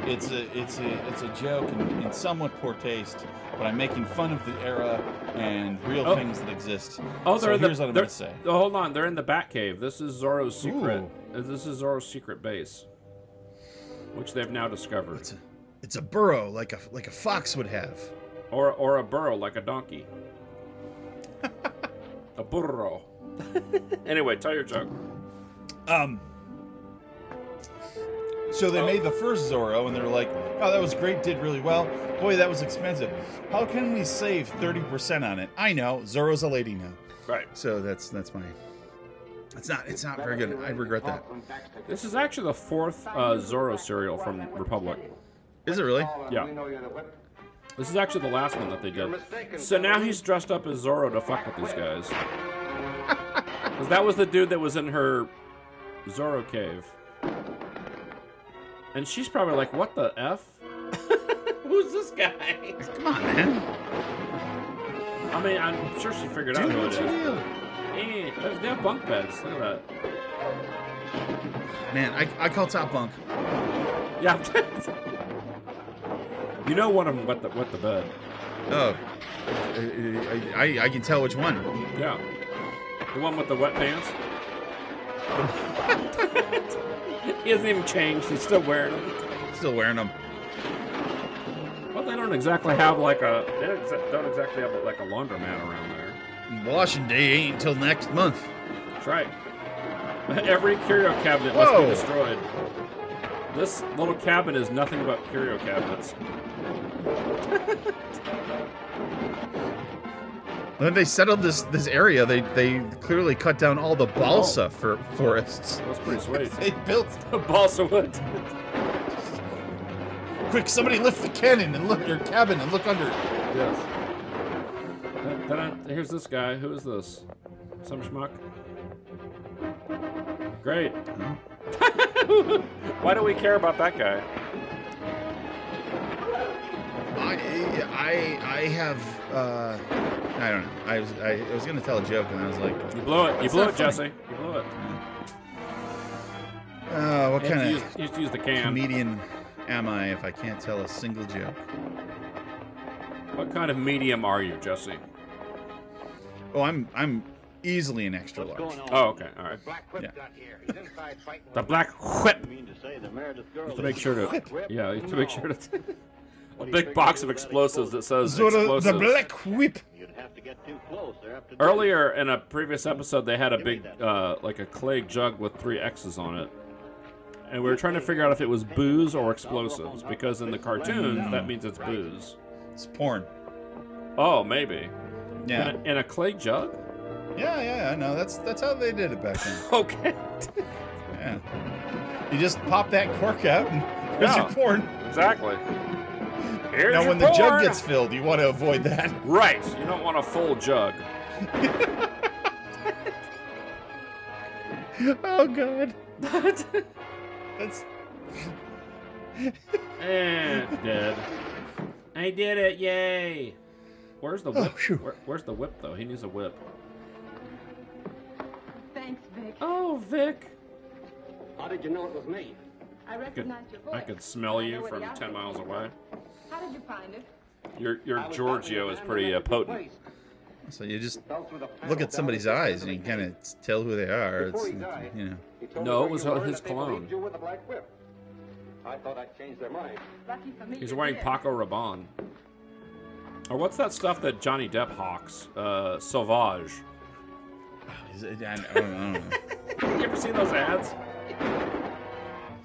It's a joke in somewhat poor taste, but I'm making fun of the era and real things that exist. Oh, so here's what I'm gonna say. Oh, hold on, they're in the Batcave. This is Zorro's secret. This is Zorro's secret base, which they've now discovered. It's a burrow like a fox would have, or a burrow like a donkey. A burro. Anyway, tell your joke. So they made the first Zorro, and they're like, "Oh, that was great, did really well. Boy, that was expensive. How can we save 30% on it?" I know, Zorro's a lady now. Right. So that's my. It's not very good. I regret that. This is actually the fourth Zorro serial from Republic. Is it really? Yeah. This is actually the last one that they did. So now he's dressed up as Zorro to fuck with these guys. Because that was the dude that was in her Zorro cave. And she's probably like, what the F? Who's this guy? Come on, man. I mean, I'm sure she figured out who it is. Hey, they have bunk beds. Look at that. Man, I call top bunk. Yeah. You know one of them wet the bed. Oh. I can tell which one. Yeah. The one with the wet pants? He hasn't even changed. He's still wearing them. Still wearing them. Well, they don't exactly have like a... They don't exactly have like a laundromat around there. Washing day ain't until next month. That's right. Every curio cabinet must be destroyed. This little cabin is nothing but curio cabinets. When they settled this area, they clearly cut down all the balsa forests. That's pretty sweet. They built the balsa wood. Quick, somebody lift the cannon and look your cabin and look under it. Yes. Here's this guy. Who is this? Some schmuck. Great. Why do we care about that guy? I have I don't know. I was gonna tell a joke and I was like, you blew it. You blew it, Jesse. You blew it. What kind of you used to use the can. comedian am I if I can't tell a single joke? What kind of medium are you, Jesse? Oh, I'm easily an extra large. Oh, okay, all right. Yeah. The black whip. To make sure to, yeah, to make sure to. A big box of explosives that says Zorro, explosives. the black whip. Earlier in a previous episode, they had a big, like a clay jug with 3 X's on it. And we were trying to figure out if it was booze or explosives, because in the cartoons, that means it's booze. It's porn. Oh, maybe. Yeah. In a clay jug? Yeah, no, that's how they did it back then. Okay. Yeah. You just pop that cork out and there's your porn. Exactly. Here's now, your when the jug porn. gets filled, you want to avoid that. Right. You don't want a full jug. Oh, God. That's... And dead. I did it, yay! Where's the whip? Oh, Where's the whip, though? He needs a whip. Thanks, Vic. Oh, Vic. How did you know it was me? I recognized your voice. I could smell you from 10 miles away. How did you find it? Your Giorgio is pretty potent. So you just look at somebody's eyes and you kind of tell who they are. It's, you know. No, it was his cologne. I thought I'd change their mind. Lucky for me. He's wearing Paco Rabanne. Or what's that stuff that Johnny Depp hawks? Sauvage. I don't know. You ever seen those ads?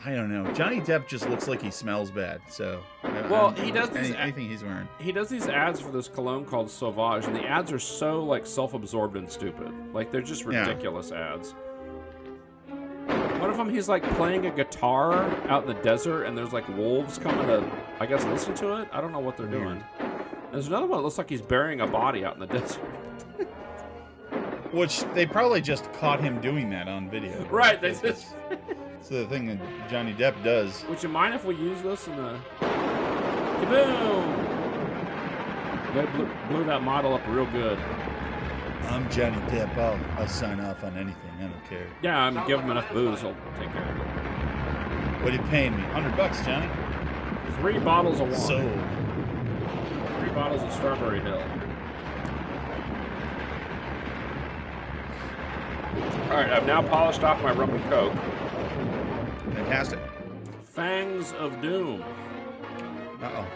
I don't know. Johnny Depp just looks like he smells bad. So, well, he does these anything he's wearing. He does these ads for this cologne called Sauvage, and the ads are so like self-absorbed and stupid. Like they're just ridiculous ads. One of them, he's like playing a guitar out in the desert, and there's like wolves coming to, I guess, listen to it. I don't know what they're doing. And there's another one that looks like he's burying a body out in the desert. Which they probably just caught him doing that on video. Right. They just. It's the thing that Johnny Depp does. Would you mind if we use this in the... Kaboom! They blew that model up real good. I'm Johnny Depp. I'll sign off on anything. I don't care. Yeah, I'm give him enough booze, he'll take care of it. What are you paying me? $100, Johnny? 3 bottles of wine. Sold. 3 bottles of Strawberry Hill. Alright, I've now polished off my rum and coke. Fantastic. Fangs of Doom. Uh-oh.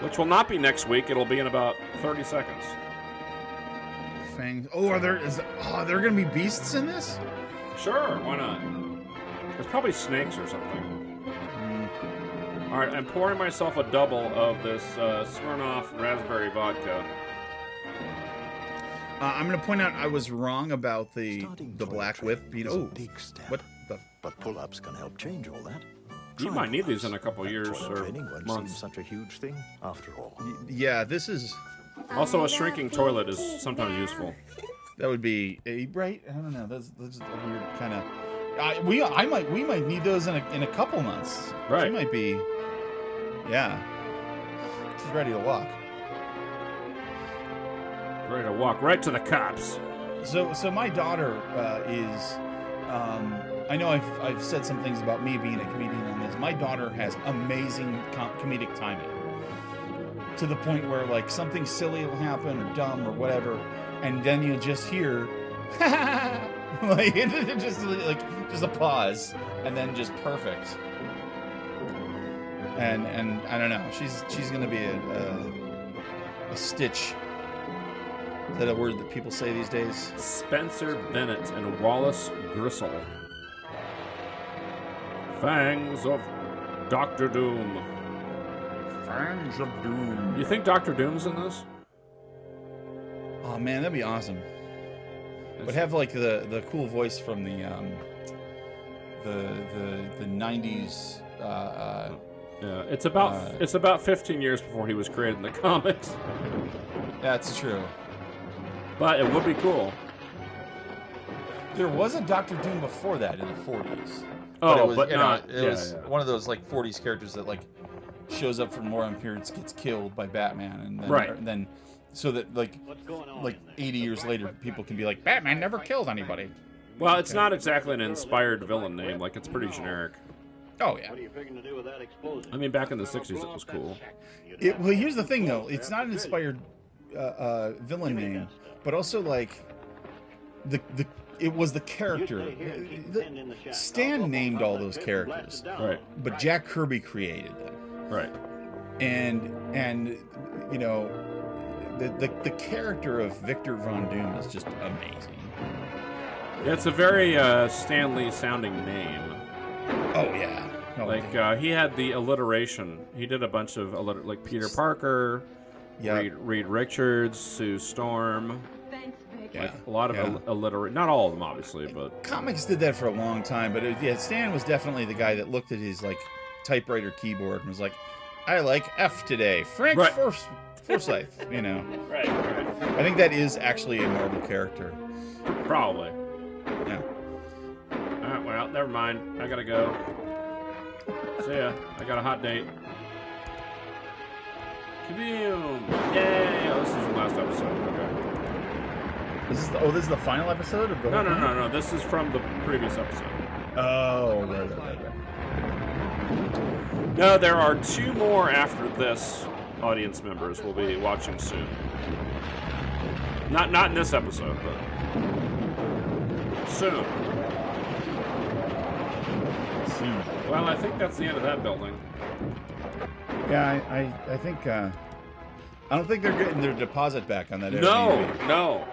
Which will not be next week. It'll be in about 30 seconds. Fangs. Oh, are there going to be beasts in this? Sure, why not? There's probably snakes or something. All right, I'm pouring myself a double of this Smirnoff raspberry vodka. I'm going to point out I was wrong about the black whip. What the? But pull-ups can help change all that. You might need these in a couple years or months. Such a huge thing, after all. Yeah, this is. Also, a shrinking toilet is sometimes useful. That would be right. I don't know. That's a weird kind of. We might need those in a couple months. Right. She might be. Yeah. She's ready to walk. Ready to walk right to the cops. So my daughter is. I know I've said some things about me being a comedian on this. My daughter has amazing comedic timing. To the point where like something silly will happen or dumb or whatever, and then you'll just hear, like just a pause, and then just perfect. And I don't know. She's gonna be a stitch. Is that a word that people say these days? Spencer Bennett and Wallace Gristle. Fangs of Dr. Doom. Fangs of Doom. You think Dr. Doom's in this? Oh man, that'd be awesome. But have like the cool voice from the 90s. Yeah, it's about 15 years before he was created in the comics. That's true. But it would be cool. There was a Doctor Doom before that in the 40s. Oh, but it was, it was one of those like 40s characters that like shows up for more appearance, gets killed by Batman, and then, right. And then so that like 80 years later, people can be like, Batman never killed anybody. Well, it's not exactly an inspired villain name. Like, it's pretty generic. Oh yeah. What are you figuring to do with that explosion? I mean, back in the 60s, it was cool. Well, here's the thing, though. It's not an inspired villain name, but also like it was the character. Stan named all those characters, right? But Jack Kirby created them, right? And you know, the character of Victor Von Doom is just amazing. Yeah, it's a very Stan Lee sounding name. Oh yeah. Oh, like he had the alliteration. He did a bunch of like Peter Parker, Reed Richards, Sue Storm. Yeah. Like a lot of alliteration. Not all of them, obviously, but comics did that for a long time. But yeah, Stan was definitely the guy that looked at his like typewriter keyboard and was like, "I like F today, Frank Forsyth." You know. Right. I think that is actually a Marvel character. Probably. Yeah. Well, never mind. I gotta go. See ya. I got a hot date. Kaboom! Yay! Oh, this is the last episode. Okay. This is the final episode of the No. This is from the previous episode. Oh, right. No, there are 2 more after this. Audience members will be watching soon. Not in this episode, but soon. Well, I think that's the end of that building. Yeah, I think I don't think they're getting their deposit back on that. No.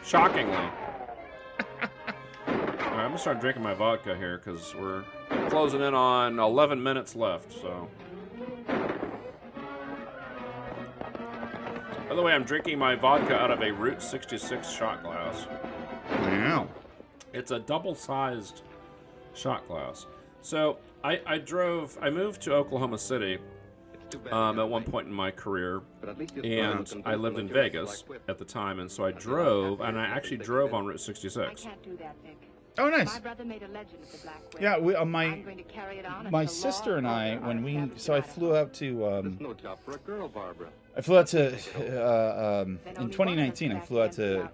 Shockingly. All right, I'm gonna start drinking my vodka here because we're closing in on 11 minutes left. So, by the way, I'm drinking my vodka out of a Route 66 shot glass. Wow. It's a double-sized shot glass. So I moved to Oklahoma City at one point in my career, and I lived in Vegas at the time, and so I drove, and I actually drove on Route 66. Oh, nice. My brother made a legend of the Black Widow. Yeah, I'm going to carry it on my until sister and I, when we, so I flew out to, There's no job for a girl, Barbara. I flew out to, in 2019, I flew out to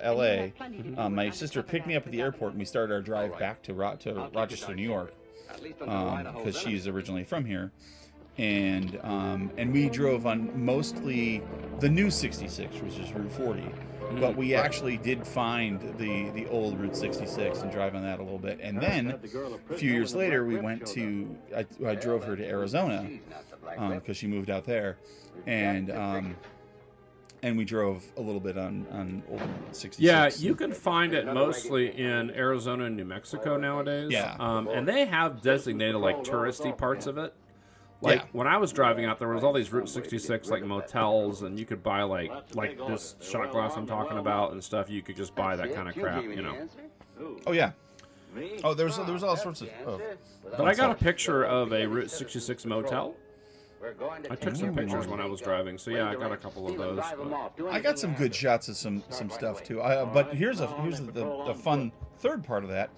LA. My sister picked me up at the airport, and we started our drive back to Rochester, New York, because she's originally from here. And we drove on mostly the new 66, which is Route 40. But we actually did find the old Route 66 and drive on that a little bit. And then a few years later, we went to, I drove her to Arizona because she moved out there. And we drove a little bit on old 66. Yeah, you can find it mostly in Arizona and New Mexico nowadays. Yeah. And they have designated like touristy parts of it. Like when I was driving out, there was all these Route 66 like motels, and you could buy like this shot glass I'm talking about and stuff. You could just buy that kind of crap, you know. Oh yeah. Oh, there was all sorts of. But I got a picture of a Route 66 motel. I took some pictures when I was driving, so yeah, I got a couple of those. But I got some good shots of some stuff too. But here's the fun third part of that.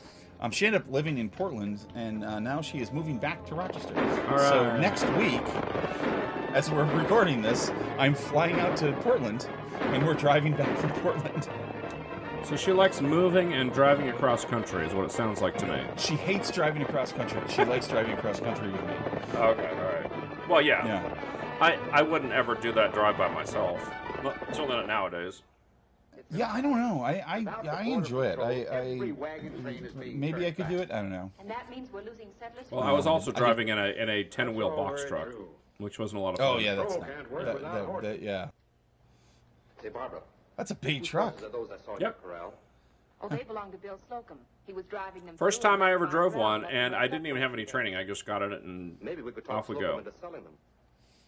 She ended up living in Portland, and now she is moving back to Rochester. All right. So next week, as we're recording this, I'm flying out to Portland, and we're driving back from Portland. So she likes moving and driving across country, is what it sounds like to me. She hates driving across country. She likes driving across country with me. Okay, all right. Well, yeah. I wouldn't ever do that drive by myself. Certainly not nowadays. Yeah, I don't know. I enjoy it. Maybe I could do it. I don't know. And that means we're losing settlers. Well, I was also driving in a 10-wheel box truck, which wasn't a lot of fun. Oh yeah, that's nice. Yeah. Say, Barbara. That's a big truck. Yep. Oh, they belong to Bill Slocum. He was driving them. First time I ever drove one, and I didn't even have any training. I just got in it, and off we go.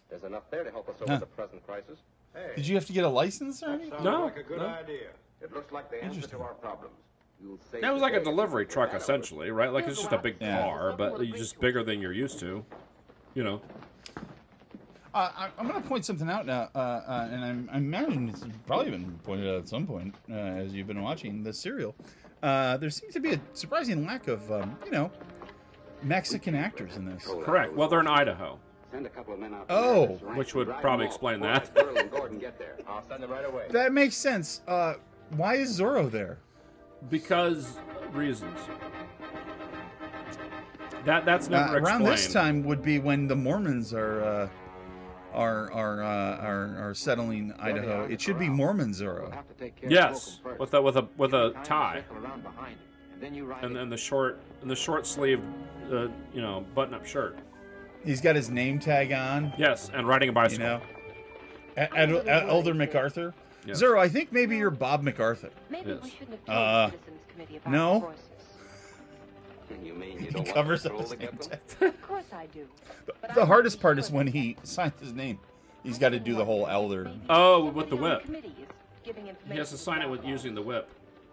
There's enough there to help us over the present crisis. Hey, did you have to get a license or anything? No. Like a good idea. It looks like the answer to our problems. That was like a delivery truck, essentially, right? Like, it's just a big car, but it's just bigger than you're used to. You know. I'm going to point something out now, and I imagine it's probably been pointed out at some point as you've been watching the serial. There seems to be a surprising lack of, you know, Mexican actors in this. Correct. Well, they're in Idaho. Send a couple of men out. Oh, which would probably explain that. I'll send them right away. That makes sense. Why is Zorro there? Because reasons. That's never explained. Around this time would be when the Mormons are settling Idaho. It should be Mormon Zorro. Yes, with a tie, and then the short sleeved, you know, button-up shirt. He's got his name tag on. Yes, and riding a bicycle. You know, Elder MacArthur. Yes. Zorro, I think maybe you're Bob MacArthur. Maybe we shouldn't have told the Citizens Committee about no. the horses. You mean you He don't covers want up his to name tag. Of course I do. The hardest part is when he signs his name. He's got to do the whole elder. Oh, with the whip. He has to sign it with using the whip.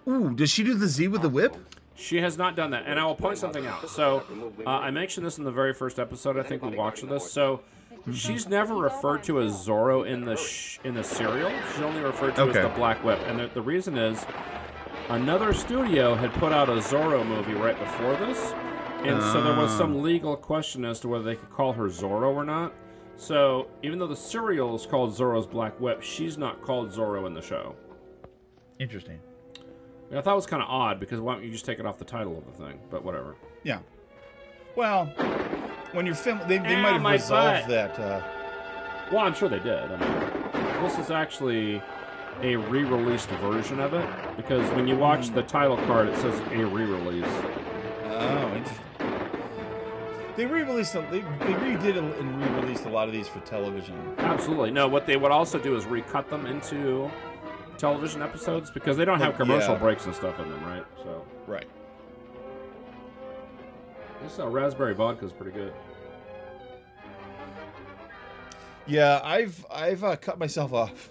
Ooh, does she do the Z with the whip? She has not done that, and I will point something out. So, I mentioned this in the very first episode. I think we watched this. So, she's never referred to as Zorro in the serial. She's only referred to as the Black Whip, and the reason is another studio had put out a Zorro movie right before this, and so there was some legal question as to whether they could call her Zorro or not. So, even though the serial is called Zorro's Black Whip, she's not called Zorro in the show. Interesting. I thought it was kind of odd, because why don't you just take it off the title of the thing? But whatever. Yeah. Well, when you're filming, they might have resolved that. Well, I'm sure they did. I mean, this is actually a re-released version of it, because when you watch the title card, it says a re-release. Oh, interesting. They re-released. They redid and re-released a lot of these for television. Absolutely. No, what they would also do is recut them into television episodes, because they don't have commercial breaks and stuff in them, right? So right. This raspberry vodka is pretty good. Yeah, I've cut myself off.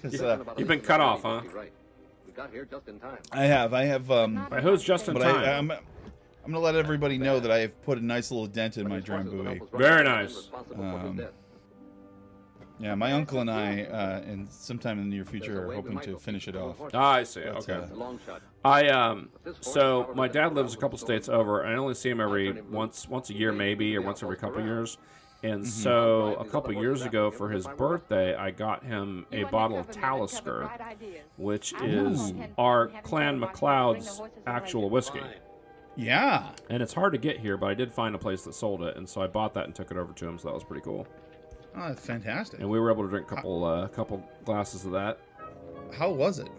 You've been cut off, huh? We got here just in time. I have. By who's just in time? I'm gonna let everybody know that I have put a nice little dent in my drum buoy. Very nice. Yeah, my uncle and I, and sometime in the near future, are hoping to finish it off. Ah, I see. Okay. So my dad lives a couple states over, and I only see him every once a year, maybe, or once every couple years. And so a couple years ago, for his birthday, I got him a bottle of Talisker, which is our Clan MacLeod's actual whiskey. Yeah. And it's hard to get here, but I did find a place that sold it, and so I bought that and took it over to him. So that was pretty cool. Oh, that's fantastic. And we were able to drink a couple glasses of that. How was it?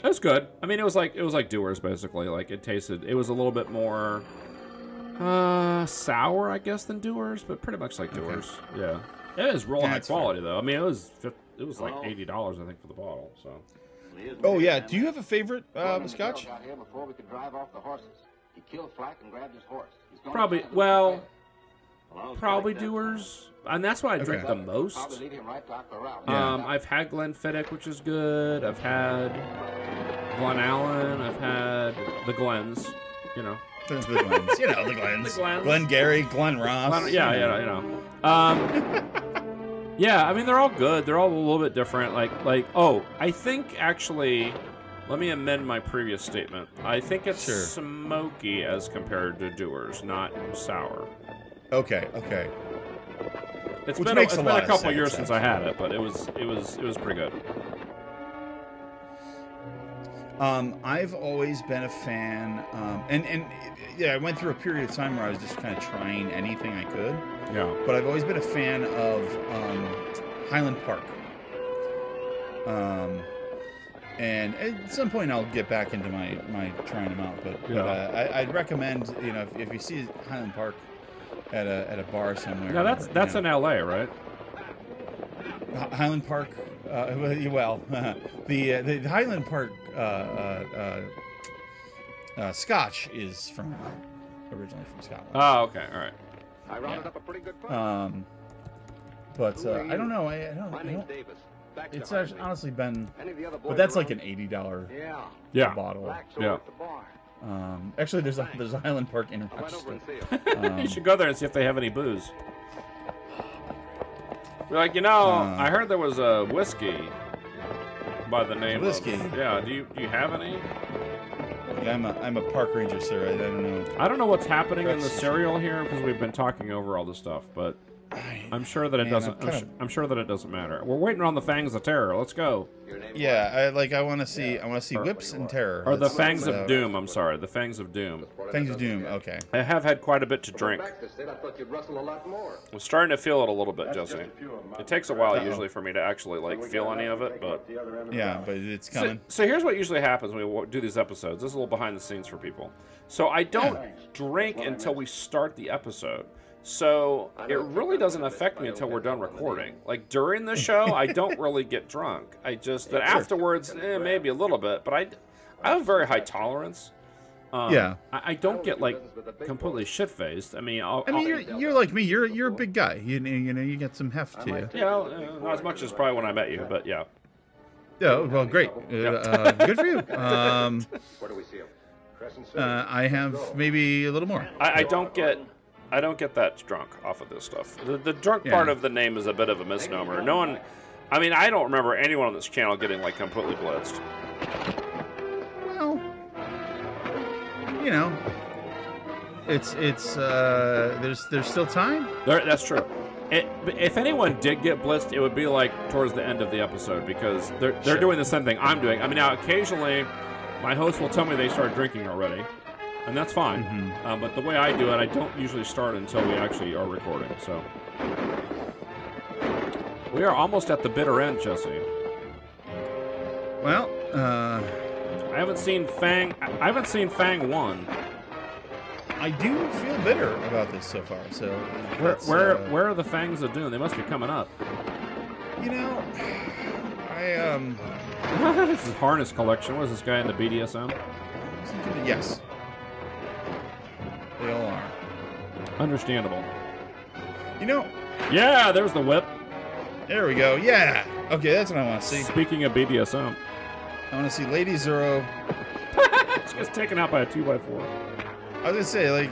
It was good. I mean, it was like Dewar's, basically. Like, it was a little bit more sour, I guess, than Dewar's, but pretty much like Dewar's. Yeah. It is real high quality, though. I mean, it was like $80, I think, for the bottle. So. Oh yeah. Do you have a favorite scotch? Got here before we could drive off the horses. He killed Flack and grabbed his horse. Probably Dewar's. And that's what I drink the most. I've had Glenfiddich, which is good. I've had Glen Allen. I've had the Glens. You know. The Glens. You know, the Glens. Glen Gary, Glen Ross. You know. Yeah, I mean, they're all good. They're all a little bit different. I think, actually, let me amend my previous statement. I think it's smoky as compared to Dewar's, not sour. Okay. It's been a couple years since I had it, but it was pretty good. I've always been a fan, I went through a period of time where I was just kind of trying anything I could. Yeah. But I've always been a fan of Highland Park. And at some point I'll get back into my trying them out, but I'd recommend, if you see Highland Park at a bar somewhere. Now that's in LA, right? Highland Park. The Highland Park Scotch is originally from Scotland. Oh, okay, all right. I rounded up a pretty good price. But I don't know. I don't. It's actually, honestly been, but that's like an $80 bottle. Yeah. Actually, there's a Highland Park in Rochester. You should go there and see if they have any booze. You're like, I heard there was a whiskey by the name of... Yeah, do you have any? I'm a park ranger, sir. I don't know. I don't know what's happening in the cereal here because we've been talking over all this stuff, but I'm sure that it doesn't. I'm sure that it doesn't matter. We're waiting on the Fangs of Terror. Let's go. Yeah, I want to see. I want to see Whips and Terror. Or the Fangs of Doom. I'm sorry, the Fangs of Doom. Fangs of Doom. Okay. I have had quite a bit to drink. I'm starting to feel it a little bit, Jesse. It takes a while usually for me to actually like feel any of it, but yeah, but it's coming. So here's what usually happens when we do these episodes. This is a little behind the scenes for people. So I don't drink until we start the episode. So it really doesn't affect me until we're done recording. Like during the show, I don't really get drunk. I just afterwards, maybe a little bit. But I have a very high tolerance. I don't get like completely shit faced. I mean, you're like me. You're a big guy. You know, you get some heft to you. Yeah, not as much as probably when I met you, but yeah. Yeah. Well, great. Good for you. Where do we see him? I have maybe a little more. I don't get that drunk off of this stuff. The drunk part of the name is a bit of a misnomer. No one, I mean, I don't remember anyone on this channel getting like completely blitzed. Well, you know, it's there's still time. That's true. If anyone did get blitzed, it would be like towards the end of the episode because they're doing the same thing I'm doing. I mean, now occasionally my host will tell me they start drinking already. And that's fine, but the way I do it, I don't usually start until we actually are recording. So we are almost at the bitter end, Jesse. Well, I haven't seen Fang 1. I do feel bitter about this so far. So where are the Fangs of Doom? They must be coming up. You know, This is Harness Collection. What is this guy in the BDSM? Yes. They all are. Understandable. You know... Yeah, there's the whip. There we go. Yeah. Okay, that's what I want to see. Speaking of BDSM. I want to see Lady Zorro. She gets taken out by a 2x4. I was going to say, like,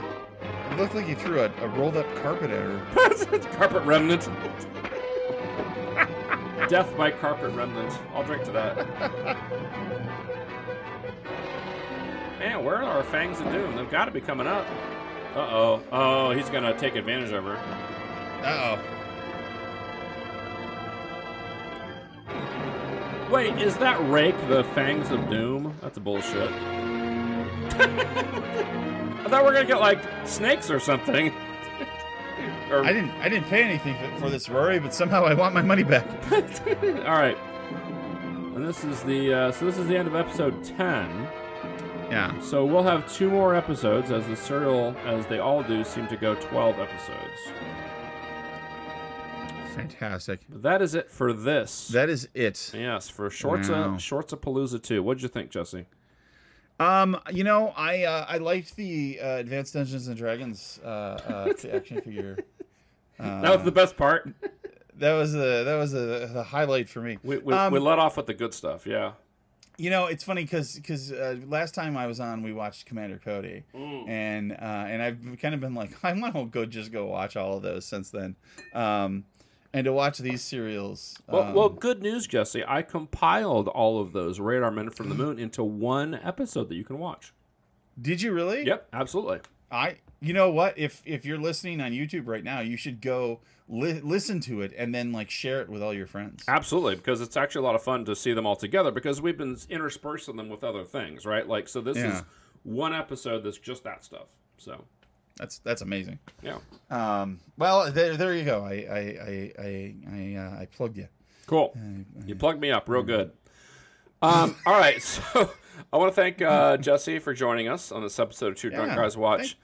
it looked like you threw a rolled-up carpet at her. Carpet remnant. Death by carpet remnant. I'll drink to that. Man, where are our Fangs of Doom? They've got to be coming up. Uh-oh. Oh, he's going to take advantage of her. Uh-oh. Wait, is that Rake the Fangs of Doom? That's bullshit. I thought we were going to get, like, snakes or something. I didn't pay anything for this, Rory, but somehow I want my money back. All right. And this is the this is the end of episode 10. Yeah. So we'll have 2 more episodes, as the serial, as they all do, seem to go 12 episodes. Fantastic. But that is it for this. That is it. Yes, for Shorts-A-Palooza 2. What did you think, Jesse? You know, I liked the Advanced Dungeons and Dragons action figure. That was the best part. That was the highlight for me. We let off with the good stuff, yeah. You know, it's funny because last time I was on, we watched Commander Cody, and I've kind of been like, I want to go watch all of those since then, and to watch these serials. Well, good news, Jesse. I compiled all of those Radar Men from the Moon into one episode that you can watch. Did you really? Yep, absolutely. You know what? If you're listening on YouTube right now, you should go listen to it and then like share it with all your friends. Absolutely, because it's actually a lot of fun to see them all together because we've been interspersing them with other things, right? Like, so this is one episode that's just that stuff. So that's amazing. Yeah. Well, there you go. I plugged you. Cool. You plugged me up real good. All right, so I want to thank Jesse for joining us on this episode of Two Drunk Guys Watch.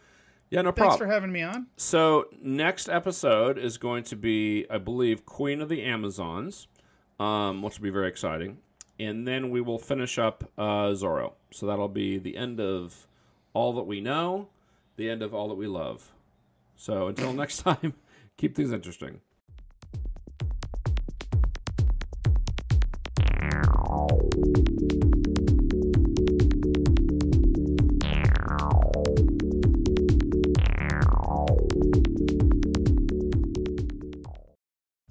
No problem. Thanks for having me on. So next episode is going to be, I believe, Queen of the Amazons, which will be very exciting. And then we will finish up Zorro. So that'll be the end of All That We Know, the end of All That We Love. So until next time, keep things interesting.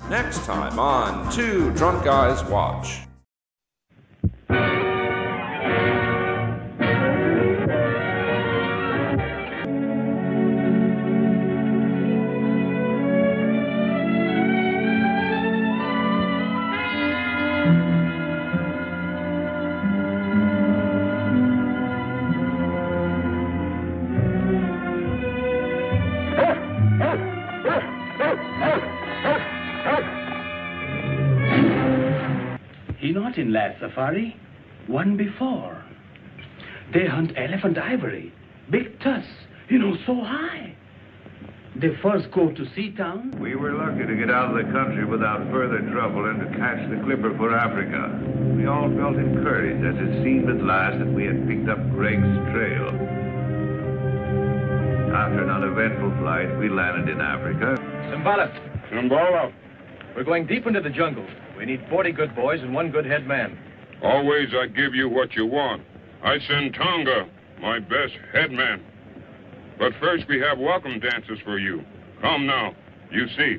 Next time on Two Drunk Guys Watch. He not in last safari, one before. They hunt elephant ivory, big tusks, so high. They first go to Seatown. We were lucky to get out of the country without further trouble and to catch the clipper for Africa. We all felt encouraged as it seemed at last that we had picked up Greg's trail. After an uneventful flight, we landed in Africa. Simbala. Simbala. We're going deep into the jungle. We need 40 good boys and 1 good head man. Always I give you what you want. I send Tonga, my best head man. But first we have welcome dances for you. Come now, you see.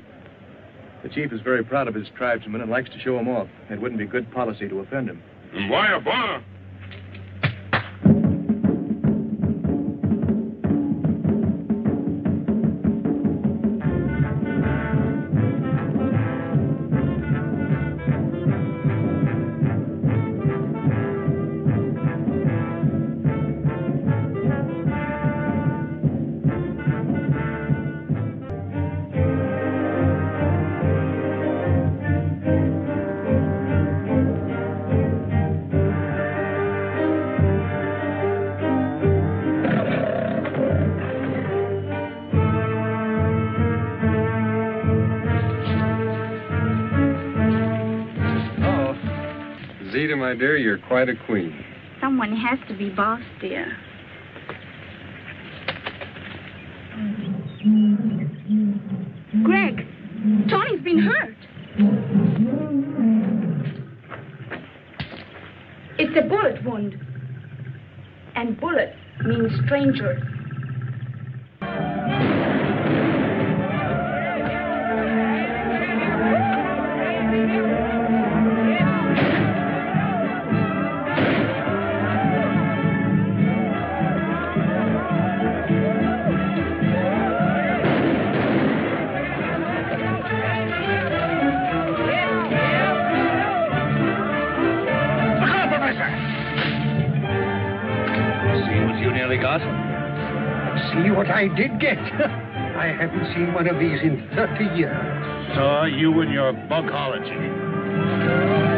The chief is very proud of his tribesmen and likes to show them off. It wouldn't be good policy to offend him. And why a bonner? My dear, you're quite a queen. Someone has to be boss, dear. Greg, Tony's been hurt. It's a bullet wound. And bullet means stranger. See what I did get. I haven't seen one of these in 30 years. So you and your bugology.